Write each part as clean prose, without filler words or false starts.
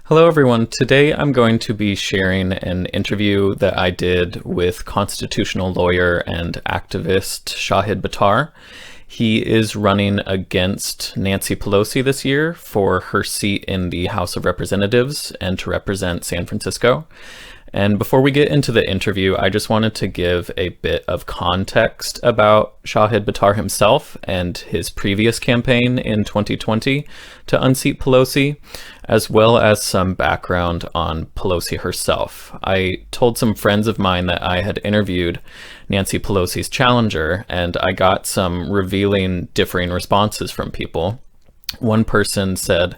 Hello, everyone. Today I'm going to be sharing an interview that I did with constitutional lawyer and activist Shahid Buttar. He is running against Nancy Pelosi this year for her seat in the House of Representatives and to represent San Francisco. And before we get into the interview, I just wanted to give a bit of context about Shahid Buttar himself and his previous campaign in 2020 to unseat Pelosi, as well as some background on Pelosi herself. I told some friends of mine that I had interviewed Nancy Pelosi's challenger, and I got some revealing differing responses from people. One person said,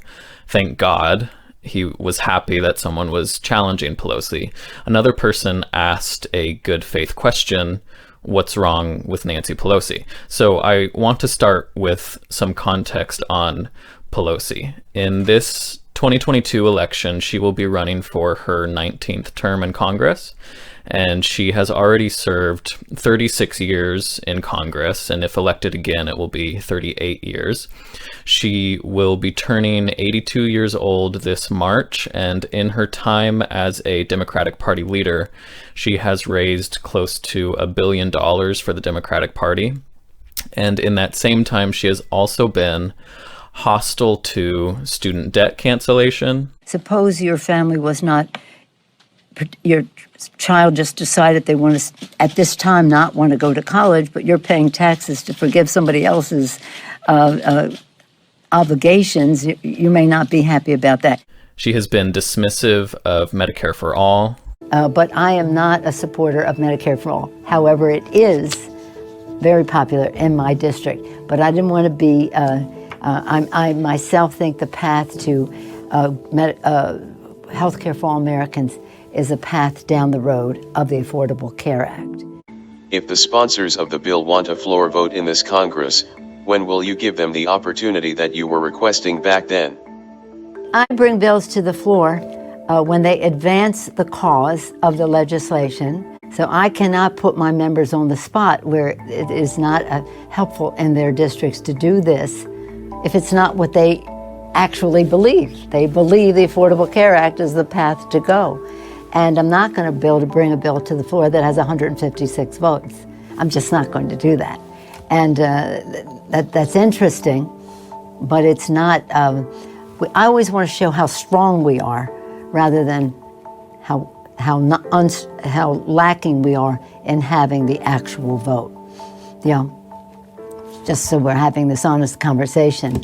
"Thank God." He was happy that someone was challenging Pelosi. Another person asked a good faith question: what's wrong with Nancy Pelosi? So I want to start with some context on Pelosi. In this 2022 election, she will be running for her 19th term in Congress, and she has already served 36 years in Congress, and if elected again, it will be 38 years. She will be turning 82 years old this March, and in her time as a Democratic Party leader, she has raised close to $1 billion for the Democratic Party. And in that same time, she has also been hostile to student debt cancellation. Suppose your family was not, your child just decided they want to, at this time, not want to go to college, but you're paying taxes to forgive somebody else's obligations. You may not be happy about that. She has been dismissive of Medicare for All. But I am not a supporter of Medicare for All. However, it is very popular in my district. But I didn't want to be, I myself think the path to health care for all Americans is a path down the road of the Affordable Care Act. If the sponsors of the bill want a floor vote in this Congress, when will you give them the opportunity that you were requesting back then? I bring bills to the floor when they advance the cause of the legislation. So I cannot put my members on the spot where it is not helpful in their districts to do this if it's not what they actually believe. They believe the Affordable Care Act is the path to go. And I'm not going to bring a bill to the floor that has 156 votes. I'm just not going to do that. And that's interesting, but it's not, I always want to show how strong we are rather than how lacking we are in having the actual vote. You know, just so we're having this honest conversation.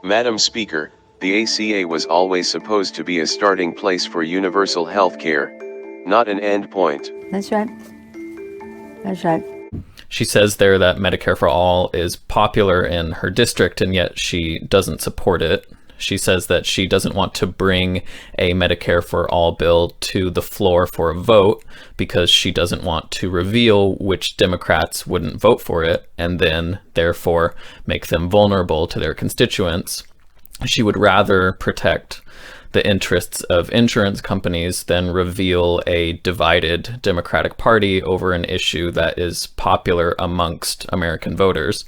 Madam Speaker, the ACA was always supposed to be a starting place for universal health care, not an end point. That's right. That's right. She says there that Medicare for All is popular in her district, and yet she doesn't support it. She says that she doesn't want to bring a Medicare for All bill to the floor for a vote because she doesn't want to reveal which Democrats wouldn't vote for it and then therefore make them vulnerable to their constituents. She would rather protect the interests of insurance companies than reveal a divided Democratic Party over an issue that is popular amongst American voters.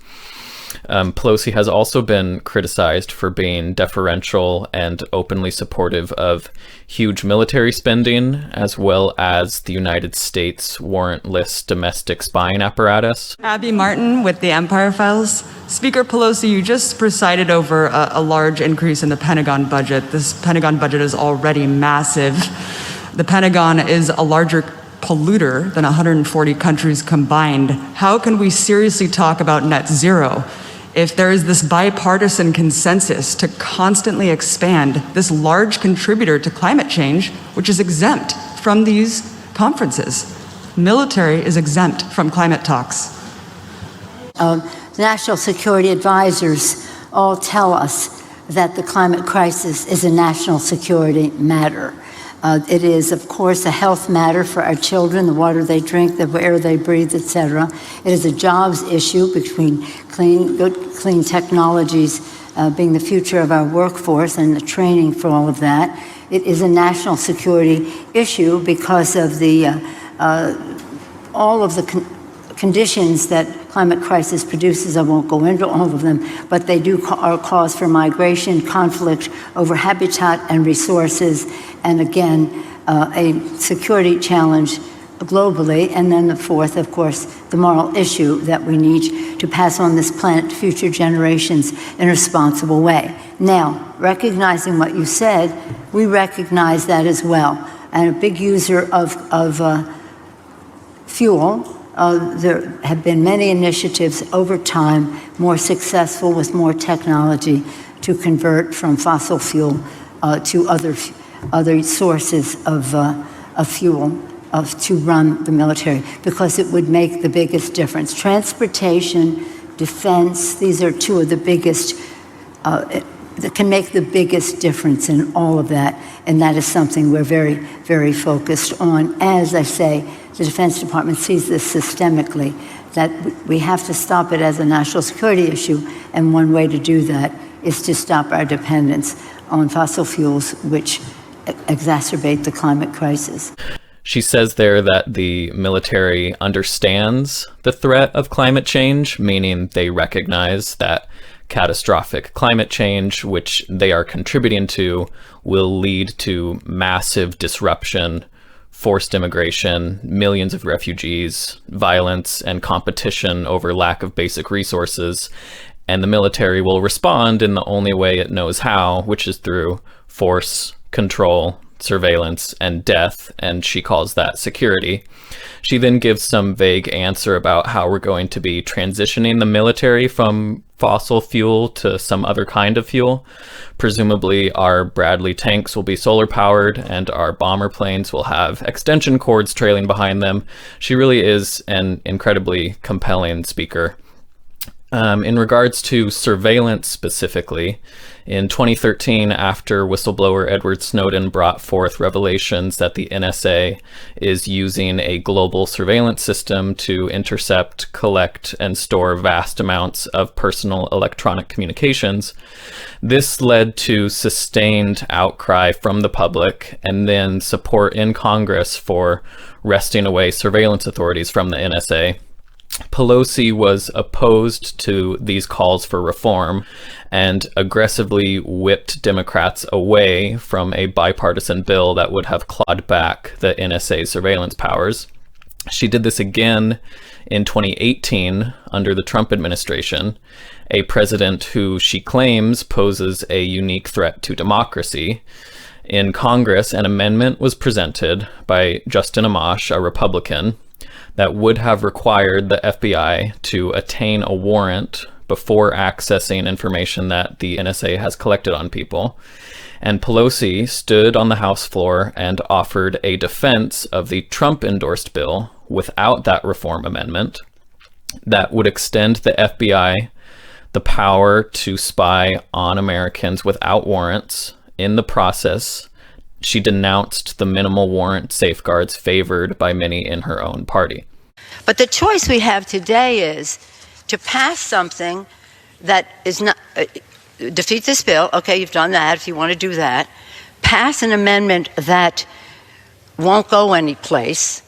Pelosi has also been criticized for being deferential and openly supportive of huge military spending, as well as the United States warrantless domestic spying apparatus. Abby Martin with the Empire Files. Speaker Pelosi, you just presided over a large increase in the Pentagon budget. This Pentagon budget is already massive. The Pentagon is a larger polluter than 140 countries combined. How can we seriously talk about net zero if there is this bipartisan consensus to constantly expand this large contributor to climate change, which is exempt from these conferences? Military is exempt from climate talks. National security advisors all tell us that the climate crisis is a national security matter. It is, of course, a health matter for our children, the water they drink, the air they breathe, etc. It is a jobs issue between good, clean technologies being the future of our workforce and the training for all of that. It is a national security issue because of the all of the conditions that climate crisis produces. I won't go into all of them, but they do are cause for migration, conflict over habitat and resources, and again, a security challenge globally. And then the fourth, of course, the moral issue that we need to pass on this planet to future generations in a responsible way. Now, recognizing what you said, we recognize that as well. And a big user of fuel, there have been many initiatives over time, more successful with more technology, to convert from fossil fuel to other sources of fuel to run the military, because it would make the biggest difference. Transportation, defense, these are two of the biggest, that can make the biggest difference in all of that, and that is something we're very, very focused on. As I say, the Defense Department sees this systemically, that we have to stop it as a national security issue, and one way to do that is to stop our dependence on fossil fuels, which exacerbate the climate crisis. She says there that the military understands the threat of climate change, meaning they recognize that catastrophic climate change, which they are contributing to, will lead to massive disruption, forced immigration, millions of refugees, violence, and competition over lack of basic resources. And the military will respond in the only way it knows how, which is through force, control, surveillance, and death, and she calls that security. She then gives some vague answer about how we're going to be transitioning the military from fossil fuel to some other kind of fuel. Presumably our Bradley tanks will be solar powered and our bomber planes will have extension cords trailing behind them. She really is an incredibly compelling speaker. In regards to surveillance specifically, in 2013, after whistleblower Edward Snowden brought forth revelations that the NSA is using a global surveillance system to intercept, collect, and store vast amounts of personal electronic communications, this led to sustained outcry from the public and then support in Congress for wresting away surveillance authorities from the NSA. Pelosi was opposed to these calls for reform and aggressively whipped Democrats away from a bipartisan bill that would have clawed back the NSA surveillance powers. She did this again in 2018 under the Trump administration, a president who she claims poses a unique threat to democracy. In Congress, an amendment was presented by Justin Amash, a Republican, that would have required the FBI to attain a warrant before accessing information that the NSA has collected on people. And Pelosi stood on the House floor and offered a defense of the Trump-endorsed bill without that reform amendment that would extend the FBI the power to spy on Americans without warrants. In the process, she denounced the minimal warrant safeguards favored by many in her own party. But the choice we have today is to pass something that is not defeat this bill. Okay, you've done that. If you want to do that, pass an amendment that won't go anyplace.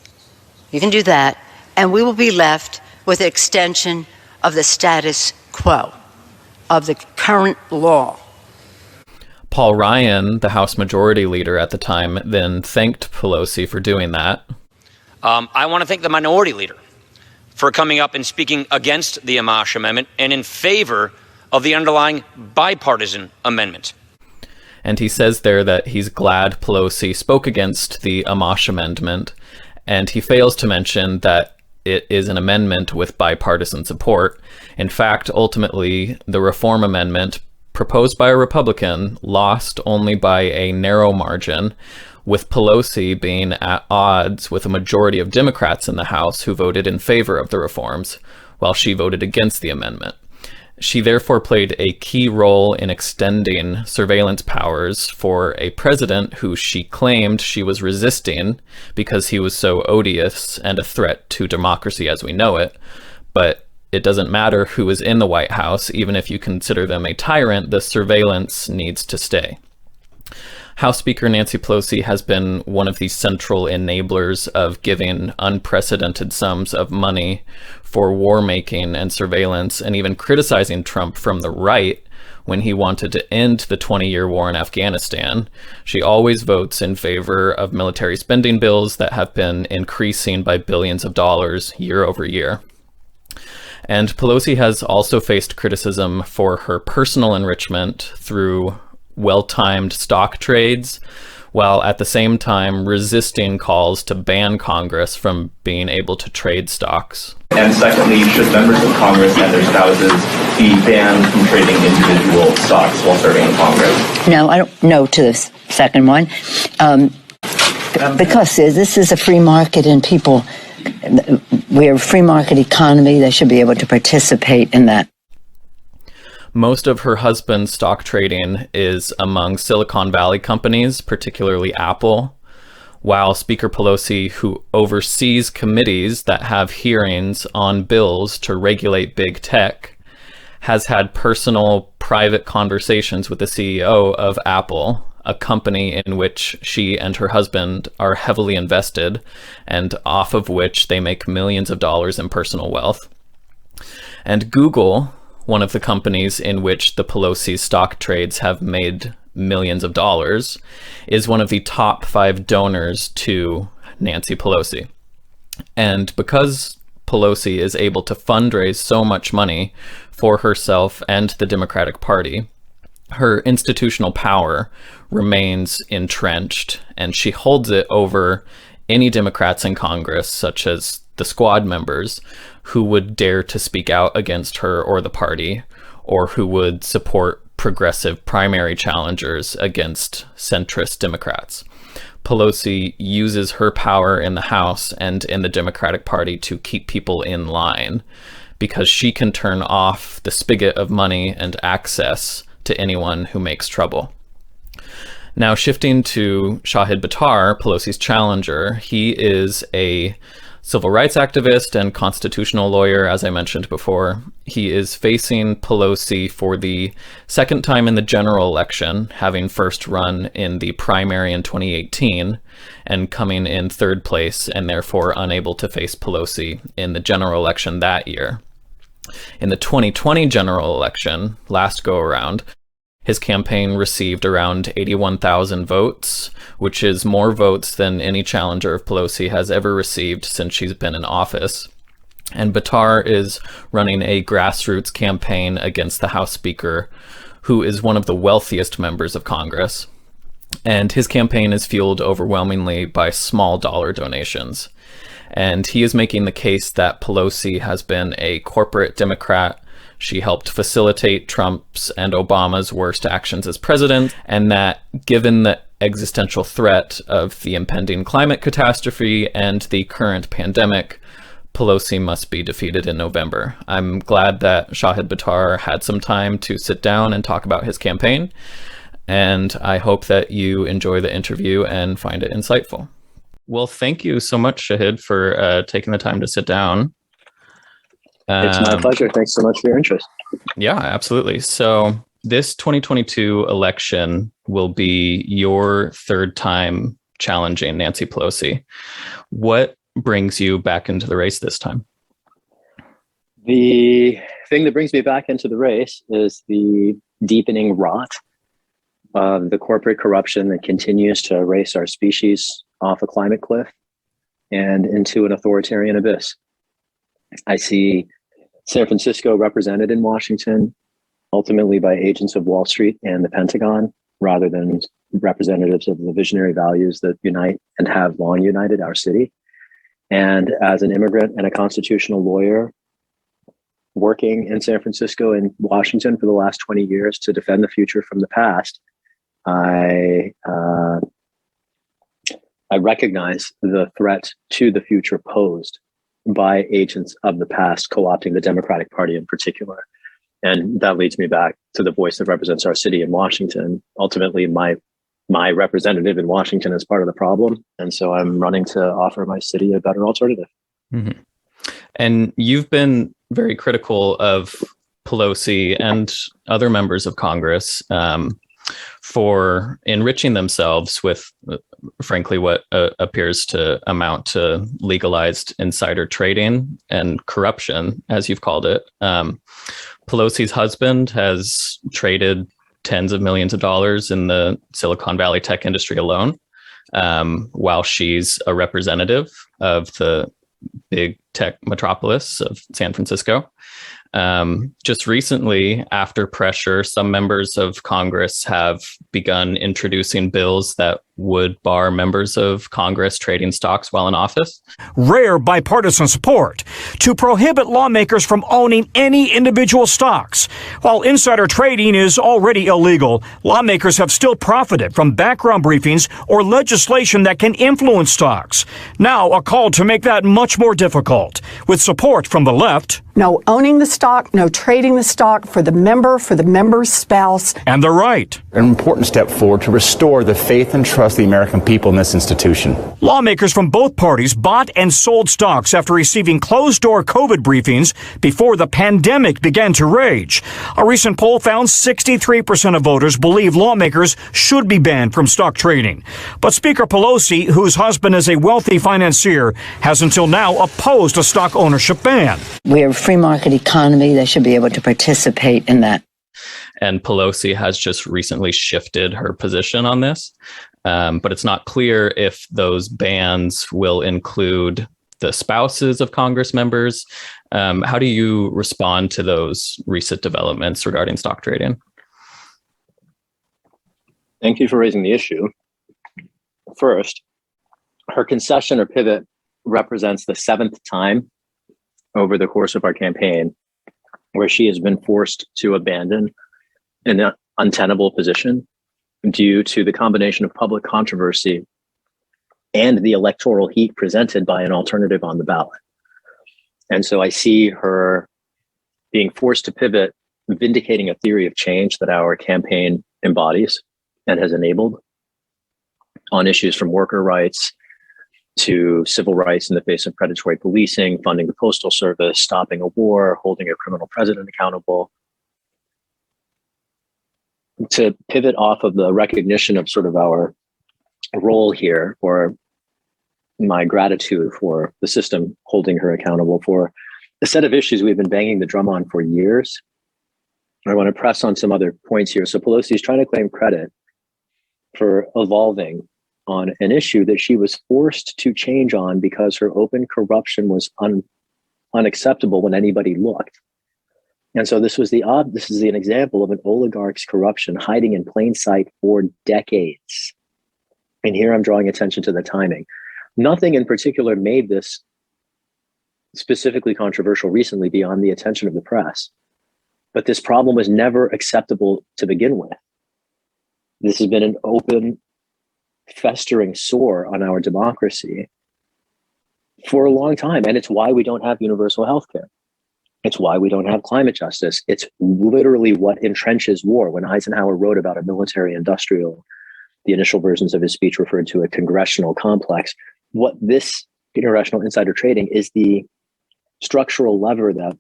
You can do that, and we will be left with an extension of the status quo of the current law. Paul Ryan, the House Majority Leader at the time, then thanked Pelosi for doing that. I want to thank the Minority Leader for coming up and speaking against the Amash Amendment and in favor of the underlying bipartisan amendment. And he says there that he's glad Pelosi spoke against the Amash Amendment, and he fails to mention that it is an amendment with bipartisan support. In fact, ultimately, the reform amendment proposed by a Republican lost only by a narrow margin, with Pelosi being at odds with a majority of Democrats in the House who voted in favor of the reforms, while she voted against the amendment. She therefore played a key role in extending surveillance powers for a president who she claimed she was resisting because he was so odious and a threat to democracy as we know it. But it doesn't matter who is in the White House, even if you consider them a tyrant, the surveillance needs to stay. House Speaker Nancy Pelosi has been one of the central enablers of giving unprecedented sums of money for war making and surveillance, and even criticizing Trump from the right when he wanted to end the 20-year war in Afghanistan. She always votes in favor of military spending bills that have been increasing by billions of dollars year over year. And Pelosi has also faced criticism for her personal enrichment through well-timed stock trades, while at the same time resisting calls to ban Congress from being able to trade stocks. And secondly, should members of Congress and their spouses be banned from trading individual stocks while serving in Congress? No, I don't know to the second one. Because this is a free market and people, we're a free market economy, they should be able to participate in that. Most of her husband's stock trading is among Silicon Valley companies, particularly Apple, while Speaker Pelosi, who oversees committees that have hearings on bills to regulate big tech, has had personal, private conversations with the CEO of Apple, a company in which she and her husband are heavily invested, and off of which they make millions of dollars in personal wealth. And Google, one of the companies in which the Pelosi stock trades have made millions of dollars, is one of the top 5 donors to Nancy Pelosi. And because Pelosi is able to fundraise so much money for herself and the Democratic Party, her institutional power remains entrenched, and she holds it over any Democrats in Congress, such as the squad members, who would dare to speak out against her or the party, or who would support progressive primary challengers against centrist Democrats. Pelosi uses her power in the House and in the Democratic Party to keep people in line, because she can turn off the spigot of money and access to anyone who makes trouble. Now, shifting to Shahid Buttar, Pelosi's challenger, he is a civil rights activist and constitutional lawyer, as I mentioned before. He is facing Pelosi for the second time in the general election, having first run in the primary in 2018 and coming in third place, and therefore unable to face Pelosi in the general election that year. In the 2020 general election, last go around, his campaign received around 81,000 votes, which is more votes than any challenger of Pelosi has ever received since she's been in office. And Buttar is running a grassroots campaign against the House Speaker, who is one of the wealthiest members of Congress. And his campaign is fueled overwhelmingly by small dollar donations. And he is making the case that Pelosi has been a corporate Democrat. She helped facilitate Trump's and Obama's worst actions as president, and that given the existential threat of the impending climate catastrophe and the current pandemic, Pelosi must be defeated in November. I'm glad that Shahid Buttar had some time to sit down and talk about his campaign, and I hope that you enjoy the interview and find it insightful. Well, thank you so much, Shahid, for taking the time to sit down. It's my pleasure. Thanks so much for your interest. Yeah, absolutely. So this 2022 election will be your third time challenging Nancy Pelosi. What brings you back into the race this time? The thing that brings me back into the race is the deepening rot of the corporate corruption that continues to erase our species off a climate cliff and into an authoritarian abyss. I see San Francisco represented in Washington, ultimately by agents of Wall Street and the Pentagon, rather than representatives of the visionary values that unite and have long united our city. And as an immigrant and a constitutional lawyer working in San Francisco and Washington for the last 20 years to defend the future from the past, I recognize the threat to the future posed by agents of the past co-opting the Democratic Party in particular. And that leads me back to the voice that represents our city in Washington. Ultimately, my representative in Washington is part of the problem. And so I'm running to offer my city a better alternative. Mm-hmm. And you've been very critical of Pelosi and other members of Congress for enriching themselves with, frankly, what appears to amount to legalized insider trading and corruption, as you've called it. Pelosi's husband has traded tens of millions of dollars in the Silicon Valley tech industry alone, while she's a representative of the big tech metropolis of San Francisco. Just recently, after pressure, some members of Congress have begun introducing bills that would bar members of Congress trading stocks while in office. Rare bipartisan support to prohibit lawmakers from owning any individual stocks. While insider trading is already illegal, lawmakers have still profited from background briefings or legislation that can influence stocks. Now, a call to make that much more difficult, with support from the left. No owning the stock, no trading the stock for the member's spouse. And the right. An important step forward to restore the faith and trust of the American people in this institution. Lawmakers from both parties bought and sold stocks after receiving closed-door COVID briefings before the pandemic began to rage. A recent poll found 63% of voters believe lawmakers should be banned from stock trading. But Speaker Pelosi, whose husband is a wealthy financier, has until now opposed a stock ownership ban. We have a free market economy. They should be able to participate in that. And Pelosi has just recently shifted her position on this. But it's not clear if those bans will include the spouses of Congress members. How do you respond to those recent developments regarding stock trading? Thank you for raising the issue. First, her concession or pivot represents the 7th time over the course of our campaign where she has been forced to abandon an untenable position due to the combination of public controversy and the electoral heat presented by an alternative on the ballot. And so I see her being forced to pivot, vindicating a theory of change that our campaign embodies and has enabled on issues from worker rights to civil rights in the face of predatory policing, funding the Postal Service, stopping a war, holding a criminal president accountable. To pivot off of the recognition of sort of our role here, or my gratitude for the system holding her accountable for a set of issues we've been banging the drum on for years. I want to press on some other points here. So Pelosi is trying to claim credit for evolving on an issue that she was forced to change on because her open corruption was unacceptable when anybody looked. And so this is an example of an oligarch's corruption hiding in plain sight for decades. And here I'm drawing attention to the timing. Nothing in particular made this specifically controversial recently beyond the attention of the press. But this problem was never acceptable to begin with. This has been an open, festering sore on our democracy for a long time. And it's why we don't have universal health care. It's why we don't have climate justice. It's literally what entrenches war. When Eisenhower wrote about a military-industrial, the initial versions of his speech referred to a congressional complex. What this congressional insider trading is the structural lever that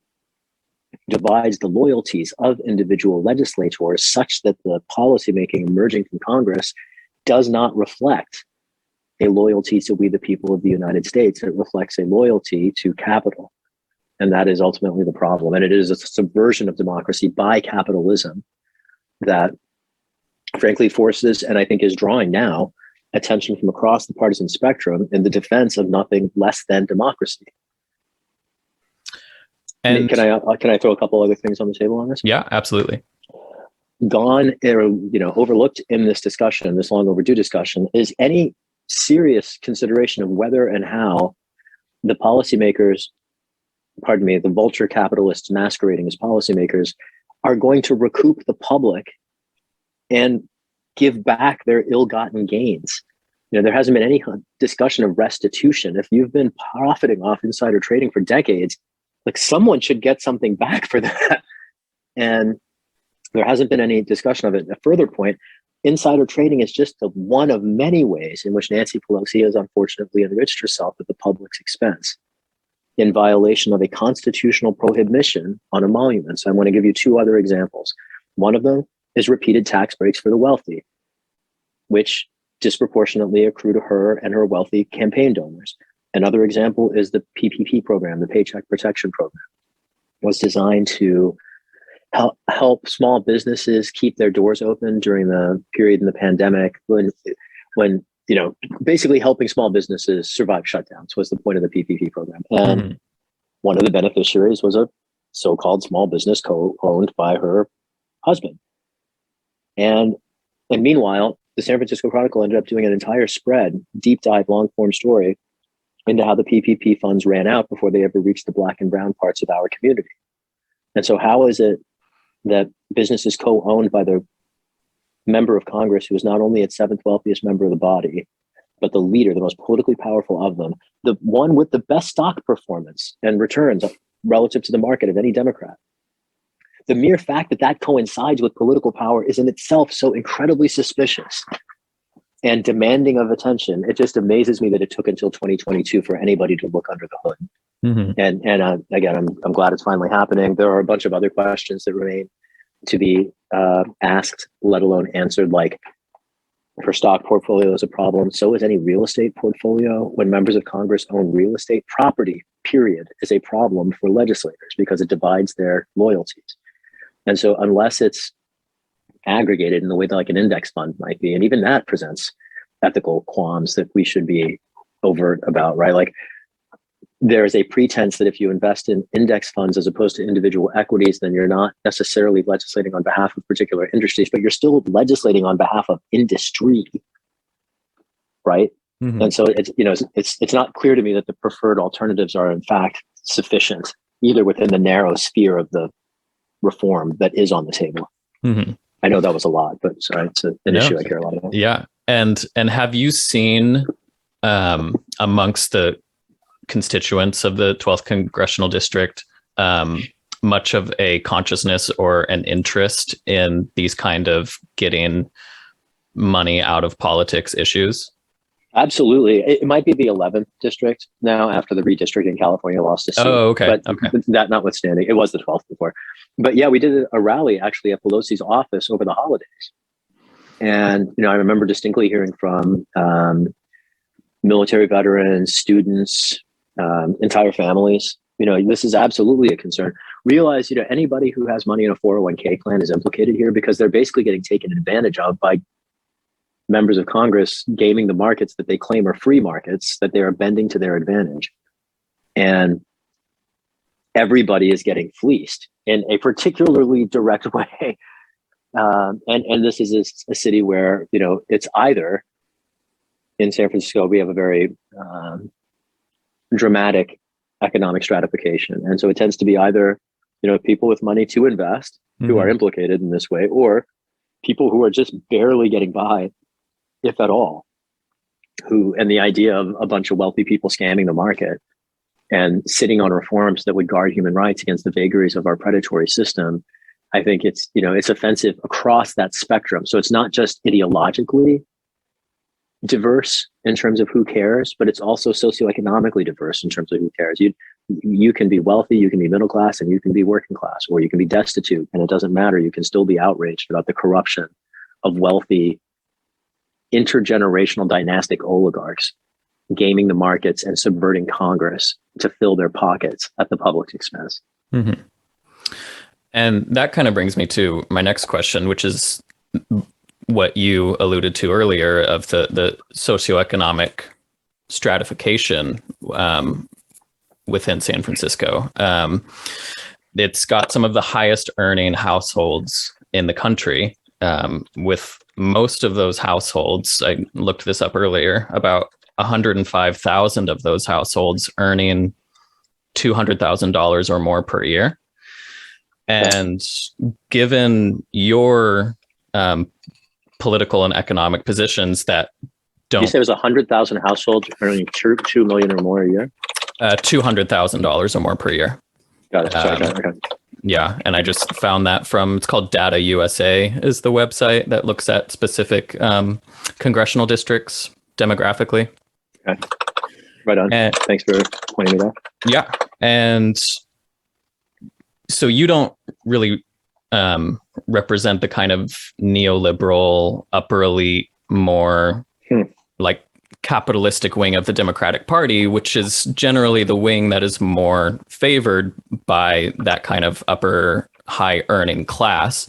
divides the loyalties of individual legislators such that the policymaking emerging from Congress does not reflect a loyalty to we the people of the United States. It reflects a loyalty to capital. And that is ultimately the problem. And it is a subversion of democracy by capitalism that frankly forces, and I think is drawing now, attention from across the partisan spectrum in the defense of nothing less than democracy. And can I throw a couple other things on the table on this? Yeah, absolutely. Overlooked in this discussion, this long overdue discussion, is any serious consideration of whether and how the policymakers, the vulture capitalists masquerading as policymakers, are going to recoup the public and give back their ill-gotten gains. There hasn't been any discussion of restitution. If you've been profiting off insider trading for decades, like someone should get something back for that. And there hasn't been any discussion of it. A further point, insider trading is just one of many ways in which Nancy Pelosi has unfortunately enriched herself at the public's expense in violation of a constitutional prohibition on emoluments. I want to give you two other examples. One of them is repeated tax breaks for the wealthy, which disproportionately accrue to her and her wealthy campaign donors. Another example is the PPP program, the Paycheck Protection Program. It was designed to help small businesses keep their doors open during the period in the pandemic when basically helping small businesses survive shutdowns was the point of the PPP program. And one of the beneficiaries was a so-called small business co-owned by her husband. And meanwhile, the San Francisco Chronicle ended up doing an entire spread, deep dive, long form story into how the PPP funds ran out before they ever reached the Black and brown parts of our community. And so how is it that business is co-owned by the member of Congress who is not only its seventh wealthiest member of the body, but the leader, the most politically powerful of them, the one with the best stock performance and returns relative to the market of any Democrat? The mere fact that that coincides with political power is in itself so incredibly suspicious and demanding of attention. It just amazes me that it took until 2022 for anybody to look under the hood. And again, I'm glad it's finally happening. There are a bunch of other questions that remain to be asked, let alone answered, like her stock portfolio is a problem. So is any real estate portfolio. When members of Congress own real estate, property, period, is a problem for legislators because it divides their loyalties. And so unless it's aggregated in the way that like an index fund might be, and even that presents ethical qualms that we should be overt about, right? Like there is a pretense that if you invest in index funds as opposed to individual equities, then you're not necessarily legislating on behalf of particular industries, but you're still legislating on behalf of industry, right? And so it's not clear to me that the preferred alternatives are in fact sufficient, either within the narrow sphere of the reform that is on the table. I know that was a lot, but sorry, it's an issue I care a lot about. Yeah, and have you seen amongst the constituents of the 12th congressional district much of a consciousness or an interest in these kind of getting money out of politics issues? Absolutely. It might be the 11th district now after the redistricting. California lost a seat. Oh, okay. But that notwithstanding, it was the 12th before. But yeah, we did a rally actually at Pelosi's office over the holidays. And, I remember distinctly hearing from military veterans, students, entire families, this is absolutely a concern. Realize, anybody who has money in a 401k plan is implicated here because they're basically getting taken advantage of by members of Congress gaming the markets that they claim are free markets that they are bending to their advantage. And everybody is getting fleeced in a particularly direct way. And this is a city where, it's either in San Francisco, we have a very dramatic economic stratification. And so it tends to be either, people with money to invest who are implicated in this way, or people who are just barely getting by, if at all, and the idea of a bunch of wealthy people scamming the market and sitting on reforms that would guard human rights against the vagaries of our predatory system. I think it's offensive across that spectrum. So it's not just ideologically diverse in terms of who cares, but it's also socioeconomically diverse in terms of who cares. You can be wealthy, you can be middle class, and you can be working class, or you can be destitute, and it doesn't matter. You can still be outraged about the corruption of wealthy intergenerational dynastic oligarchs gaming the markets and subverting Congress to fill their pockets at the public's expense. And that kind of brings me to my next question, which is what you alluded to earlier of the socioeconomic stratification within San Francisco. It's got some of the highest earning households in the country, with most of those households, I looked this up earlier, about 105,000 of those households earning $200,000 or more per year. And given your political and economic positions that don't... You say it was 100,000 households earning $2 million or more a year? $200,000 or more per year. Got it. Sorry, okay. Yeah, and I just found that it's called Data USA is the website that looks at specific congressional districts demographically. Okay. Right on. Thanks for pointing me out. Yeah, and so you don't really represent the kind of neoliberal upper elite, more like capitalistic wing of the Democratic Party, which is generally the wing that is more favored by that kind of upper high earning class.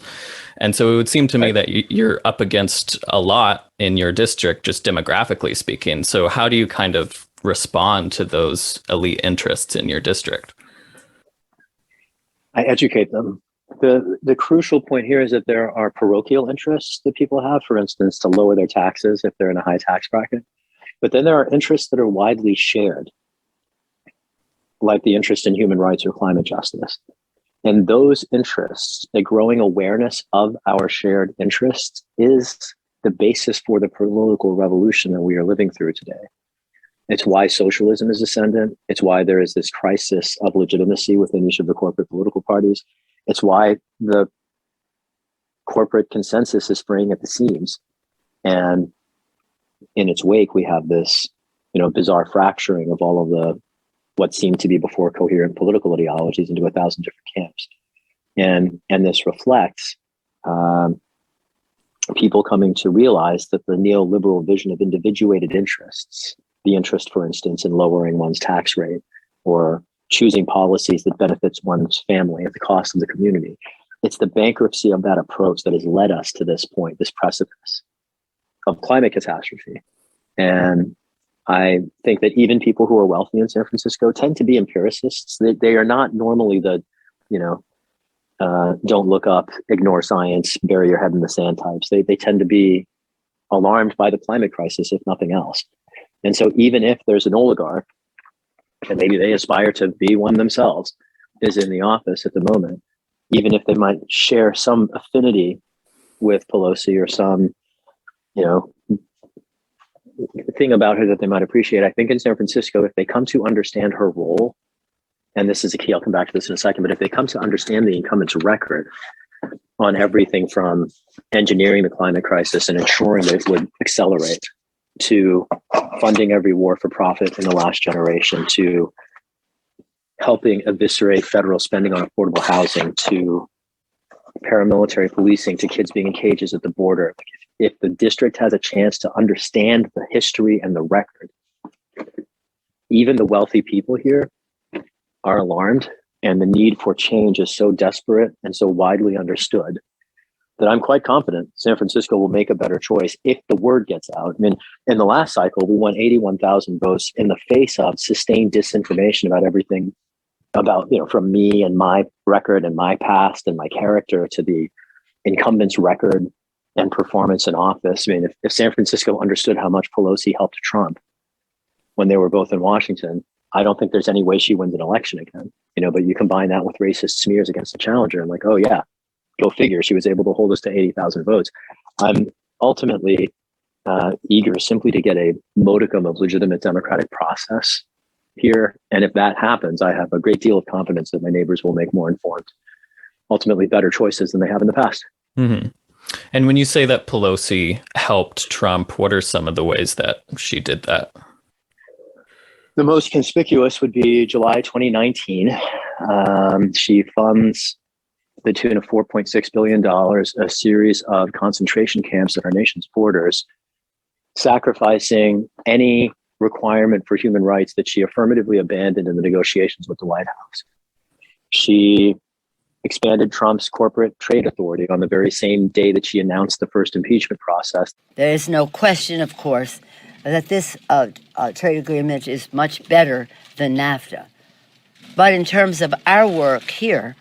And so it would seem to me that you're up against a lot in your district, just demographically speaking. So how do you kind of respond to those elite interests in your district? I educate them. The crucial point here is that there are parochial interests that people have, for instance, to lower their taxes if they're in a high tax bracket. But then there are interests that are widely shared, like the interest in human rights or climate justice. And those interests, a growing awareness of our shared interests, is the basis for the political revolution that we are living through today. It's why socialism is ascendant. It's why there is this crisis of legitimacy within each of the corporate political parties. It's why the corporate consensus is fraying at the seams. And in its wake, we have this, bizarre fracturing of all of the what seemed to be before coherent political ideologies into 1,000 different camps. And this reflects people coming to realize that the neoliberal vision of individuated interests, the interest, for instance, in lowering one's tax rate or choosing policies that benefits one's family at the cost of the community, it's the bankruptcy of that approach that has led us to this point, this precipice of climate catastrophe. And I think that even people who are wealthy in San Francisco tend to be empiricists. They are not normally the, don't look up, ignore science, bury your head in the sand types. They tend to be alarmed by the climate crisis, if nothing else. And so even if there's an oligarch, and maybe they aspire to be one themselves, is in the office at the moment, even if they might share some affinity with Pelosi or some, thing about her that they might appreciate, I think in San Francisco, if they come to understand her role, and this is a key, I'll come back to this in a second, but if they come to understand the incumbent's record on everything from engineering the climate crisis and ensuring that it would accelerate, to funding every war for profit in the last generation, to helping eviscerate federal spending on affordable housing, to paramilitary policing, to kids being in cages at the border. If the district has a chance to understand the history and the record, even the wealthy people here are alarmed, and the need for change is so desperate and so widely understood that I'm quite confident San Francisco will make a better choice if the word gets out. I mean, in the last cycle, we won 81,000 votes in the face of sustained disinformation about everything, about, from me and my record and my past and my character to the incumbent's record and performance in office. I mean, if San Francisco understood how much Pelosi helped Trump when they were both in Washington, I don't think there's any way she wins an election again. But you combine that with racist smears against the challenger, and oh yeah, go figure, she was able to hold us to 80,000 votes. I'm ultimately eager simply to get a modicum of legitimate democratic process here. And if that happens, I have a great deal of confidence that my neighbors will make more informed, ultimately better choices than they have in the past. Mm-hmm. And when you say that Pelosi helped Trump, what are some of the ways that she did that? The most conspicuous would be July 2019. She funds the tune of $4.6 billion, a series of concentration camps at our nation's borders, sacrificing any requirement for human rights that she affirmatively abandoned in the negotiations with the White House. She expanded Trump's corporate trade authority on the very same day that she announced the first impeachment process. There is no question, of course, that this trade agreement is much better than NAFTA. But in terms of our work here,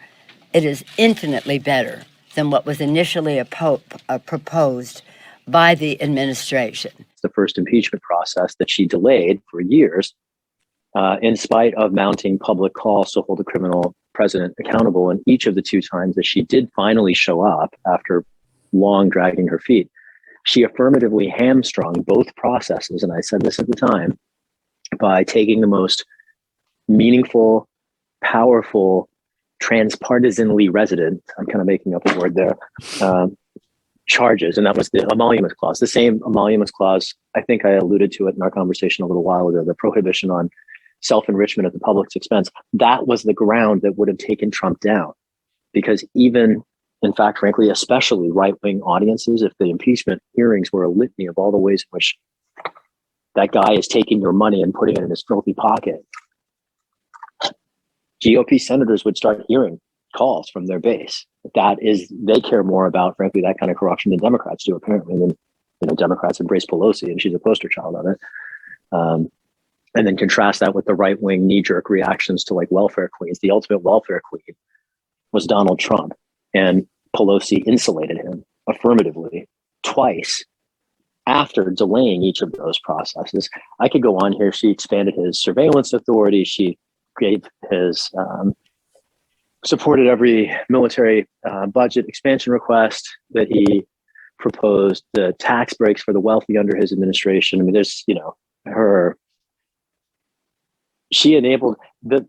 it is infinitely better than what was initially proposed by the administration. The first impeachment process that she delayed for years, in spite of mounting public calls to hold a criminal president accountable. And each of the two times that she did finally show up after long dragging her feet, she affirmatively hamstrung both processes. And I said this at the time, by taking the most meaningful, powerful, transpartisanly resident, I'm kind of making up a word there, charges. And that was the emoluments clause, the same emoluments clause. I think I alluded to it in our conversation a little while ago, the prohibition on self-enrichment at the public's expense. That was the ground that would have taken Trump down, because even in fact, frankly, especially right-wing audiences, if the impeachment hearings were a litany of all the ways in which that guy is taking your money and putting it in his filthy pocket, GOP senators would start hearing calls from their base. They care more about, frankly, that kind of corruption than Democrats do, apparently. Than, Democrats embrace Pelosi, and she's a poster child of it. And then contrast that with the right-wing knee-jerk reactions to like welfare queens. The ultimate welfare queen was Donald Trump, and Pelosi insulated him affirmatively twice after delaying each of those processes. I could go on here. She expanded his surveillance authority. She gave his supported every military budget expansion request that he proposed, the tax breaks for the wealthy under his administration. I mean, there's, she enabled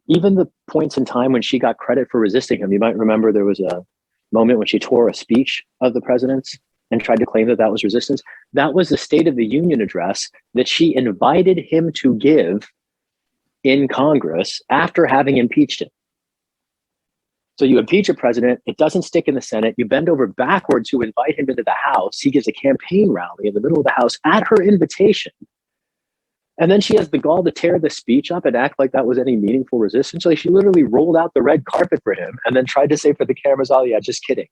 even the points in time when she got credit for resisting him. You might remember there was a moment when she tore a speech of the president's and tried to claim that that was resistance. That was the State of the Union address that she invited him to give in Congress after having impeached him. So you impeach a president, it doesn't stick in the Senate, you bend over backwards to invite him into the House. He gives a campaign rally in the middle of the House at her invitation. And then she has the gall to tear the speech up and act like that was any meaningful resistance. Like she literally rolled out the red carpet for him and then tried to say for the cameras, oh yeah, just kidding.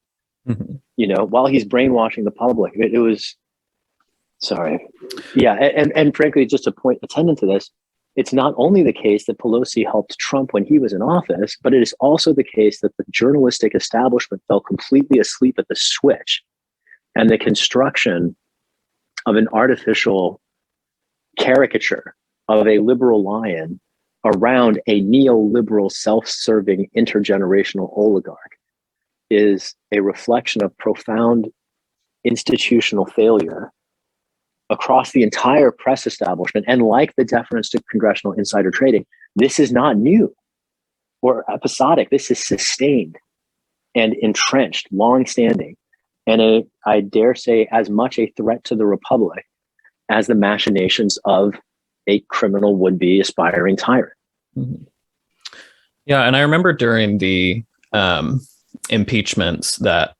Mm-hmm. While he's brainwashing the public. It was, sorry. Yeah, and frankly, just a point attendant to this, it's not only the case that Pelosi helped Trump when he was in office, but it is also the case that the journalistic establishment fell completely asleep at the switch, and the construction of an artificial caricature of a liberal lion around a neoliberal, self-serving, intergenerational oligarch is a reflection of profound institutional failure across the entire press establishment. And like the deference to congressional insider trading, this is not new or episodic. This is sustained and entrenched, long-standing, and I dare say as much a threat to the republic as the machinations of a criminal would-be aspiring tyrant. Mm-hmm. Yeah, and I remember during the impeachments that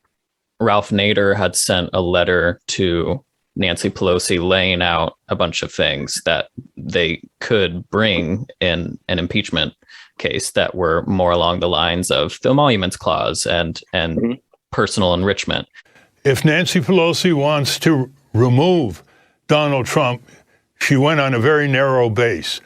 Ralph Nader had sent a letter to Nancy Pelosi laying out a bunch of things that they could bring in an impeachment case that were more along the lines of the emoluments clause and mm-hmm. personal enrichment. If Nancy Pelosi wants to remove Donald Trump, she went on a very narrow base.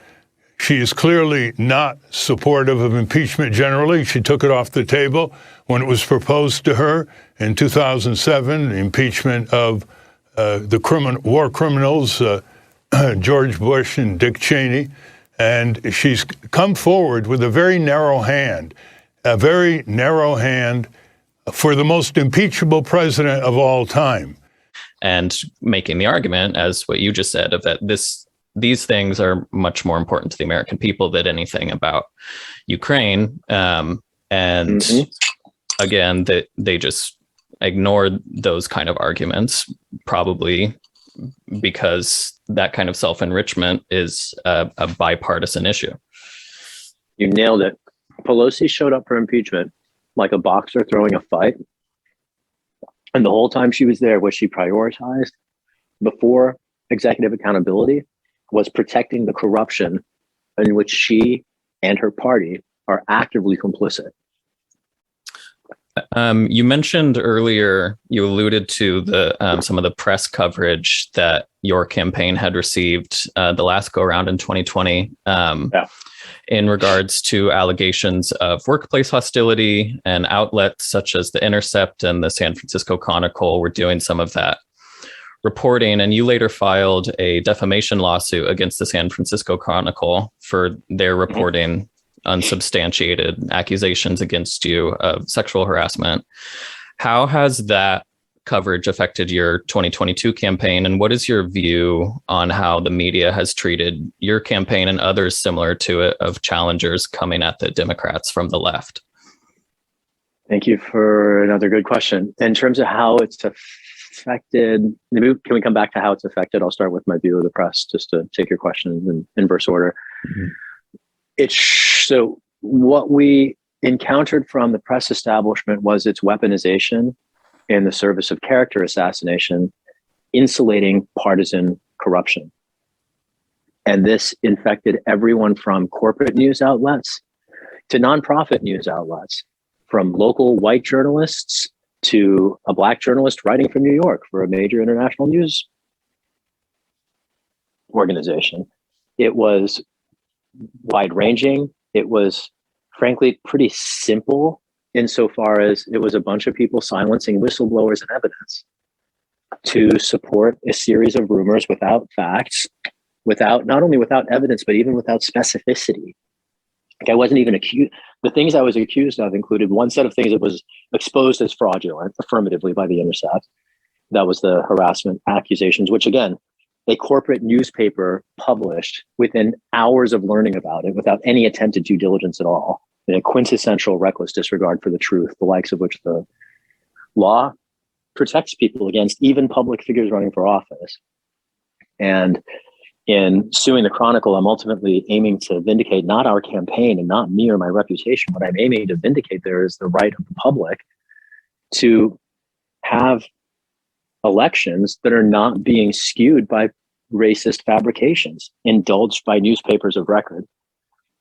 She is clearly not supportive of impeachment generally. She took it off the table when it was proposed to her in 2007, the impeachment of the war criminals, George Bush and Dick Cheney. And she's come forward with a very narrow hand for the most impeachable president of all time. And making the argument, as what you just said, of that these things are much more important to the American people than anything about Ukraine. And mm-hmm. again, that they just ignored those kind of arguments, probably because that kind of self-enrichment is a bipartisan issue. You nailed it. Pelosi showed up for impeachment like a boxer throwing a fight. And the whole time she was there, what she prioritized before executive accountability was protecting the corruption in which she and her party are actively complicit. You mentioned earlier, you alluded to the some of the press coverage that your campaign had received the last go around in 2020 in regards to allegations of workplace hostility, and outlets such as The Intercept and the San Francisco Chronicle were doing some of that reporting. And you later filed a defamation lawsuit against the San Francisco Chronicle for their reporting unsubstantiated accusations against you of sexual harassment. How has that coverage affected your 2022 campaign? And what is your view on how the media has treated your campaign and others similar to it of challengers coming at the Democrats from the left? Thank you for another good question. In terms of how it's affected, can we come back to how it's affected? I'll start with my view of the press, just to take your questions in inverse order. Mm-hmm. So what we encountered from the press establishment was its weaponization in the service of character assassination, insulating partisan corruption. And this infected everyone from corporate news outlets to nonprofit news outlets, from local white journalists to a black journalist writing from New York for a major international news organization. It was wide-ranging. It was, frankly, pretty simple insofar as it was a bunch of people silencing whistleblowers and evidence to support a series of rumors without facts, not only without evidence, but even without specificity. Like, I wasn't even accused. The things I was accused of included one set of things that was exposed as fraudulent affirmatively by The Intercept. That was the harassment accusations, which again, a corporate newspaper published within hours of learning about it without any attempted due diligence at all, in a quintessential reckless disregard for the truth, the likes of which the law protects people against, even public figures running for office. And in suing the Chronicle, I'm ultimately aiming to vindicate not our campaign and not me or my reputation. What I'm aiming to vindicate there is the right of the public to have elections that are not being skewed by racist fabrications indulged by newspapers of record,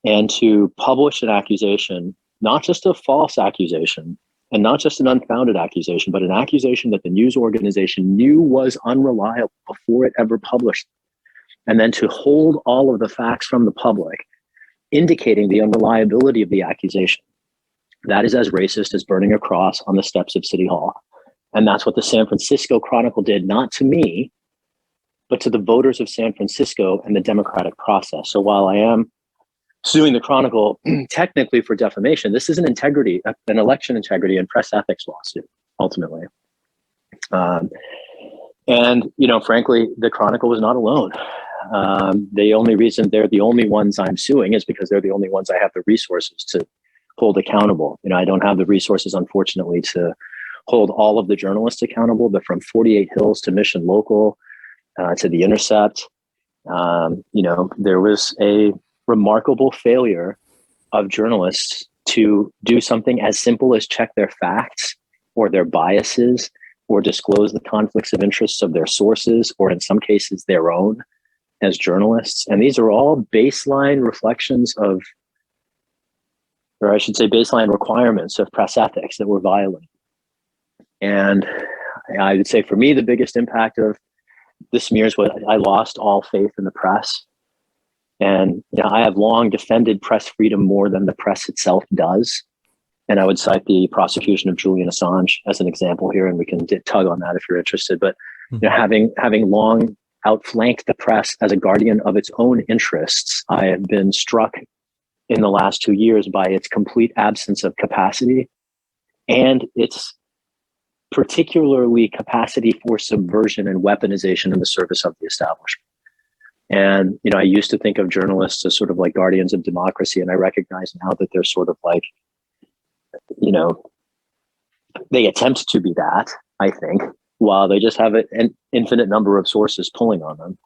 and to publish an accusation, not just a false accusation and not just an unfounded accusation, but an accusation that the news organization knew was unreliable before it ever published, and then to hold all of the facts from the public indicating the unreliability of the accusation. That is as racist as burning a cross on the steps of City Hall. And that's what the San Francisco Chronicle did, not to me, but to the voters of San Francisco and the democratic process. So while I am suing the Chronicle technically for defamation, this is an election integrity and press ethics lawsuit, ultimately. And, frankly, the Chronicle was not alone. The only reason they're the only ones I'm suing is because they're the only ones I have the resources to hold accountable. I don't have the resources, unfortunately, to hold all of the journalists accountable, but from 48 Hills to Mission Local to The Intercept, there was a remarkable failure of journalists to do something as simple as check their facts or their biases or disclose the conflicts of interests of their sources, or in some cases their own as journalists. And these are all baseline reflections of, or I should say baseline requirements of press ethics that were violated. And I would say for me, the biggest impact of the smears was I lost all faith in the press. And I have long defended press freedom more than the press itself does. And I would cite the prosecution of Julian Assange as an example here, and we can tug on that if you're interested. But having long outflanked the press as a guardian of its own interests, I have been struck in the last 2 years by its complete absence of capacity and its particularly capacity for subversion and weaponization in the service of the establishment. And, I used to think of journalists as sort of like guardians of democracy. And I recognize now that they're sort of like, they attempt to be that, I think, while they just have an infinite number of sources pulling on them.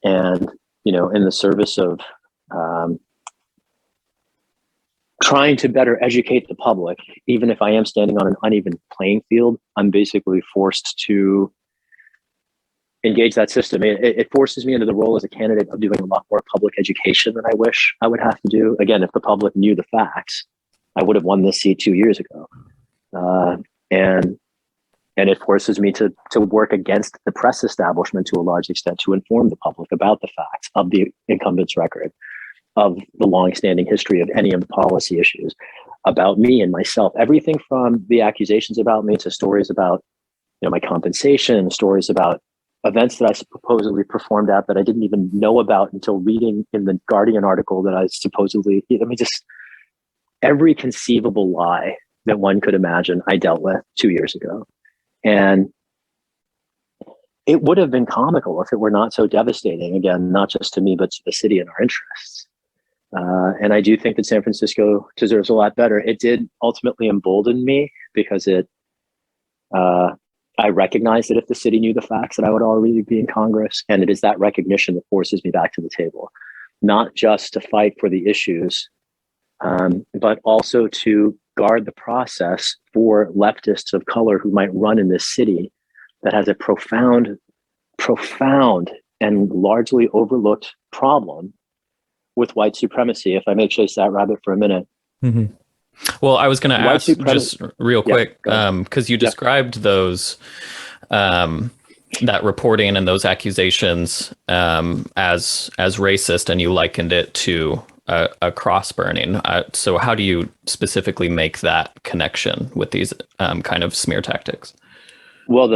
And, in the service of trying to better educate the public, even if I am standing on an uneven playing field, I'm basically forced to engage that system. It forces me into the role as a candidate of doing a lot more public education than I wish I would have to do. Again, if the public knew the facts, I would have won this seat 2 years ago. And it forces me to work against the press establishment to a large extent to inform the public about the facts of the incumbent's record, of the longstanding history of any of the policy issues, about me and myself, everything from the accusations about me to stories about my compensation, stories about events that I supposedly performed at that I didn't even know about until reading in the Guardian article that I supposedly, just every conceivable lie that one could imagine I dealt with 2 years ago. And it would have been comical if it were not so devastating, again, not just to me, but to the city and our interests. And I do think that San Francisco deserves a lot better. It did ultimately embolden me because I recognize that if the city knew the facts, that I would already be in Congress. And it is that recognition that forces me back to the table, not just to fight for the issues, but also to guard the process for leftists of color who might run in this city that has a profound and largely overlooked problem with white supremacy. If I may chase that rabbit for a minute. Mm-hmm. Well, I was going to ask just real quick, because you described those, that reporting and those accusations as racist, and you likened it to a cross burning. So how do you specifically make that connection with these kind of smear tactics? Well,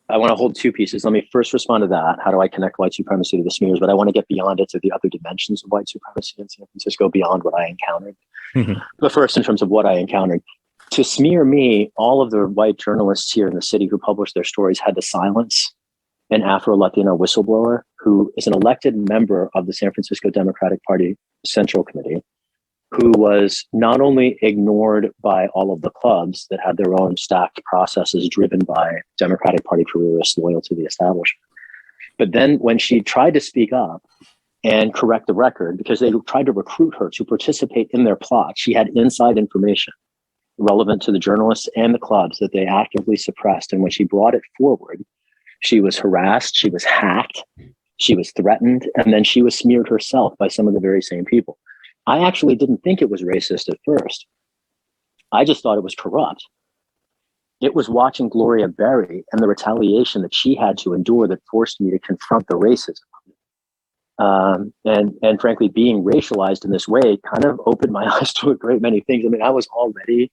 I want to hold two pieces. Let me first respond to that. How do I connect white supremacy to the smears? But I want to get beyond it to the other dimensions of white supremacy in San Francisco beyond what I encountered. Mm-hmm. But first, in terms of what I encountered, to smear me, all of the white journalists here in the city who published their stories had to silence an Afro-Latino whistleblower who is an elected member of the San Francisco Democratic Party Central Committee, who was not only ignored by all of the clubs that had their own stacked processes driven by Democratic Party careerists loyal to the establishment, but then when she tried to speak up and correct the record, because they tried to recruit her to participate in their plot, she had inside information relevant to the journalists and the clubs that they actively suppressed. And when she brought it forward, she was harassed, she was hacked, she was threatened, and then she was smeared herself by some of the very same people. I actually didn't think it was racist at first. I just thought it was corrupt. It was watching Gloria Berry and the retaliation that she had to endure that forced me to confront the racism. And frankly, being racialized in this way kind of opened my eyes to a great many things. I mean, I was already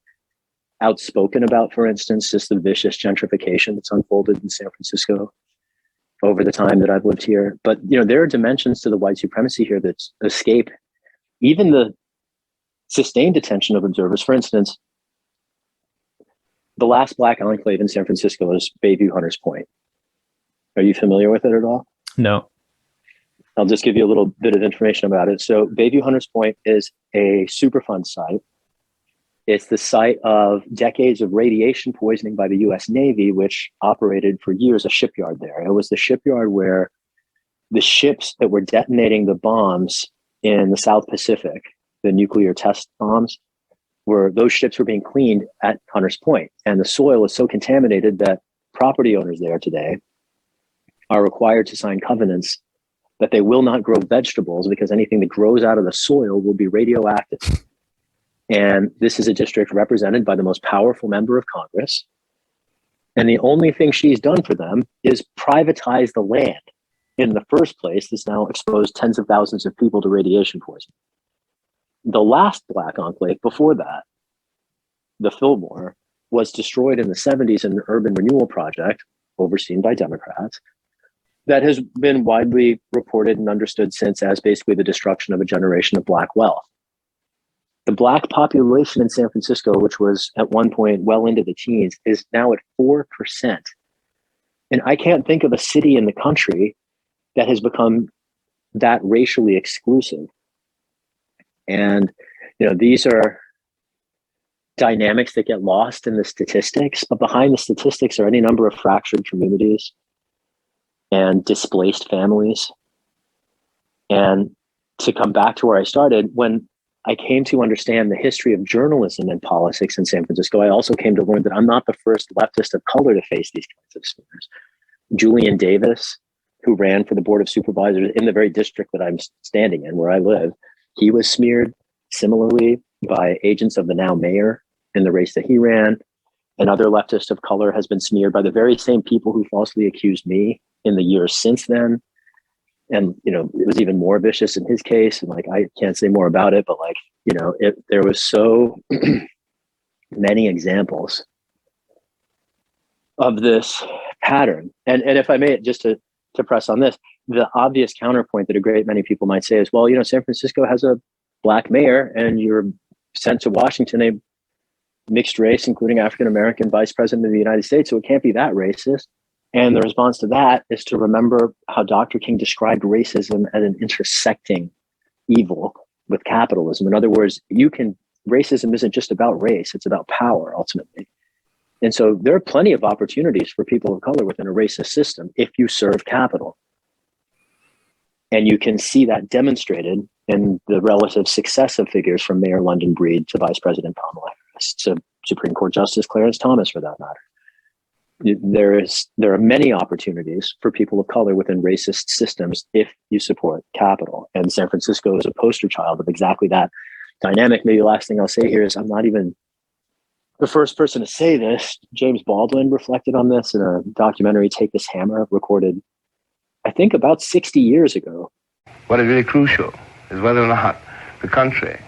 outspoken about, for instance, just the vicious gentrification that's unfolded in San Francisco over the time that I've lived here. But, there are dimensions to the white supremacy here that escape even the sustained attention of observers. For instance, the last Black enclave in San Francisco is Bayview Hunters Point. Are you familiar with it at all? No. I'll just give you a little bit of information about it. So Bayview Hunters Point is a Superfund site. It's the site of decades of radiation poisoning by the US Navy, which operated for years a shipyard there. It was the shipyard where the ships that were detonating the bombs in the South Pacific, the nuclear test bombs, those ships were being cleaned at Hunters Point. And the soil is so contaminated that property owners there today are required to sign covenants that they will not grow vegetables because anything that grows out of the soil will be radioactive. And this is a district represented by the most powerful member of Congress. And the only thing she's done for them is privatize the land in the first place that's now exposed tens of thousands of people to radiation poisoning. The last Black enclave before that, the Fillmore, was destroyed in the 70s in an urban renewal project overseen by Democrats that has been widely reported and understood since as basically the destruction of a generation of Black wealth. The Black population in San Francisco, which was at one point well into the teens, is now at 4%. And I can't think of a city in the country that has become that racially exclusive. And, these are dynamics that get lost in the statistics, but behind the statistics are any number of fractured communities and displaced families. And to come back to where I started, when I came to understand the history of journalism and politics in San Francisco, I also came to learn that I'm not the first leftist of color to face these kinds of smears. Julian Davis, who ran for the Board of Supervisors in the very district that I'm standing in, where I live, he was smeared similarly by agents of the now mayor in the race that he ran. Another leftist of color has been smeared by the very same people who falsely accused me in the years since then. And, it was even more vicious in his case. And I can't say more about it, but there was so many examples of this pattern. And if I may, just to press on this, the obvious counterpoint that a great many people might say is, well, San Francisco has a Black mayor and you're sent to Washington, a mixed race, including African-American vice president of the United States. So it can't be that racist. And the response to that is to remember how Dr. King described racism as an intersecting evil with capitalism. In other words, racism isn't just about race, it's about power ultimately. And so there are plenty of opportunities for people of color within a racist system if you serve capital. And you can see that demonstrated and the relative success of figures from Mayor London Breed to Vice President Kamala Harris to Supreme Court Justice Clarence Thomas, for that matter. There are many opportunities for people of color within racist systems if you support capital. And San Francisco is a poster child of exactly that dynamic. Maybe the last thing I'll say here is I'm not even the first person to say this. James Baldwin reflected on this in a documentary, Take This Hammer, recorded, I think, about 60 years ago. What is really crucial is whether or not the country,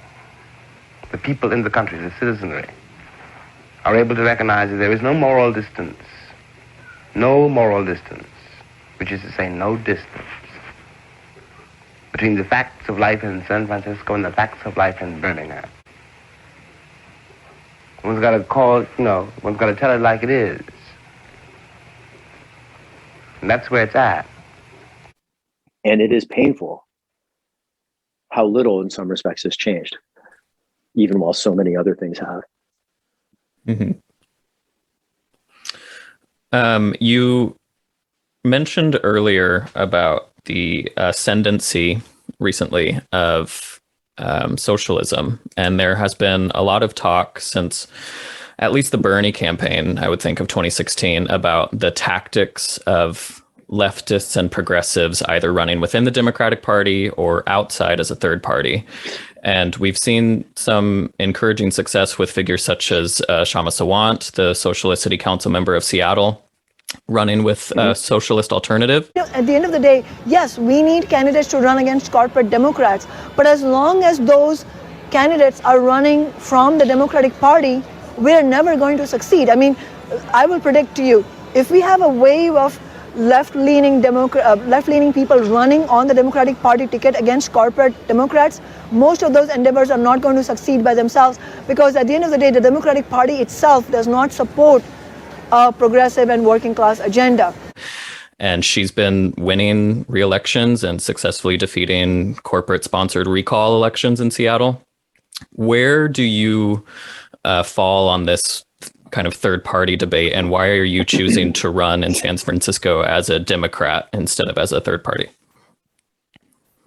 the people in the country, the citizenry, are able to recognize that there is no moral distance, which is to say no distance, between the facts of life in San Francisco and the facts of life in Birmingham. One's got to one's got to tell it like it is. And that's where it's at. And it is painful how little in some respects has changed, even while so many other things have. Mm-hmm. You mentioned earlier about the ascendancy recently of socialism, and there has been a lot of talk since at least the Bernie campaign, I would think, of 2016, about the tactics of leftists and progressives either running within the Democratic Party or outside as a third party. And we've seen some encouraging success with figures such as Shama Sawant, the Socialist City Council member of Seattle, running with a socialist alternative. At the end of the day, yes, we need candidates to run against corporate Democrats. But as long as those candidates are running from the Democratic Party, we're never going to succeed. I mean, I will predict to you, if we have a wave of left-leaning people running on the Democratic Party ticket against corporate Democrats, most of those endeavors are not going to succeed by themselves, because at the end of the day, the Democratic Party itself does not support a progressive and working class agenda. And she's been winning re-elections and successfully defeating corporate-sponsored recall elections in Seattle. Where do you fall on this kind of third-party debate, and why are you choosing to run in San Francisco as a Democrat instead of as a third party?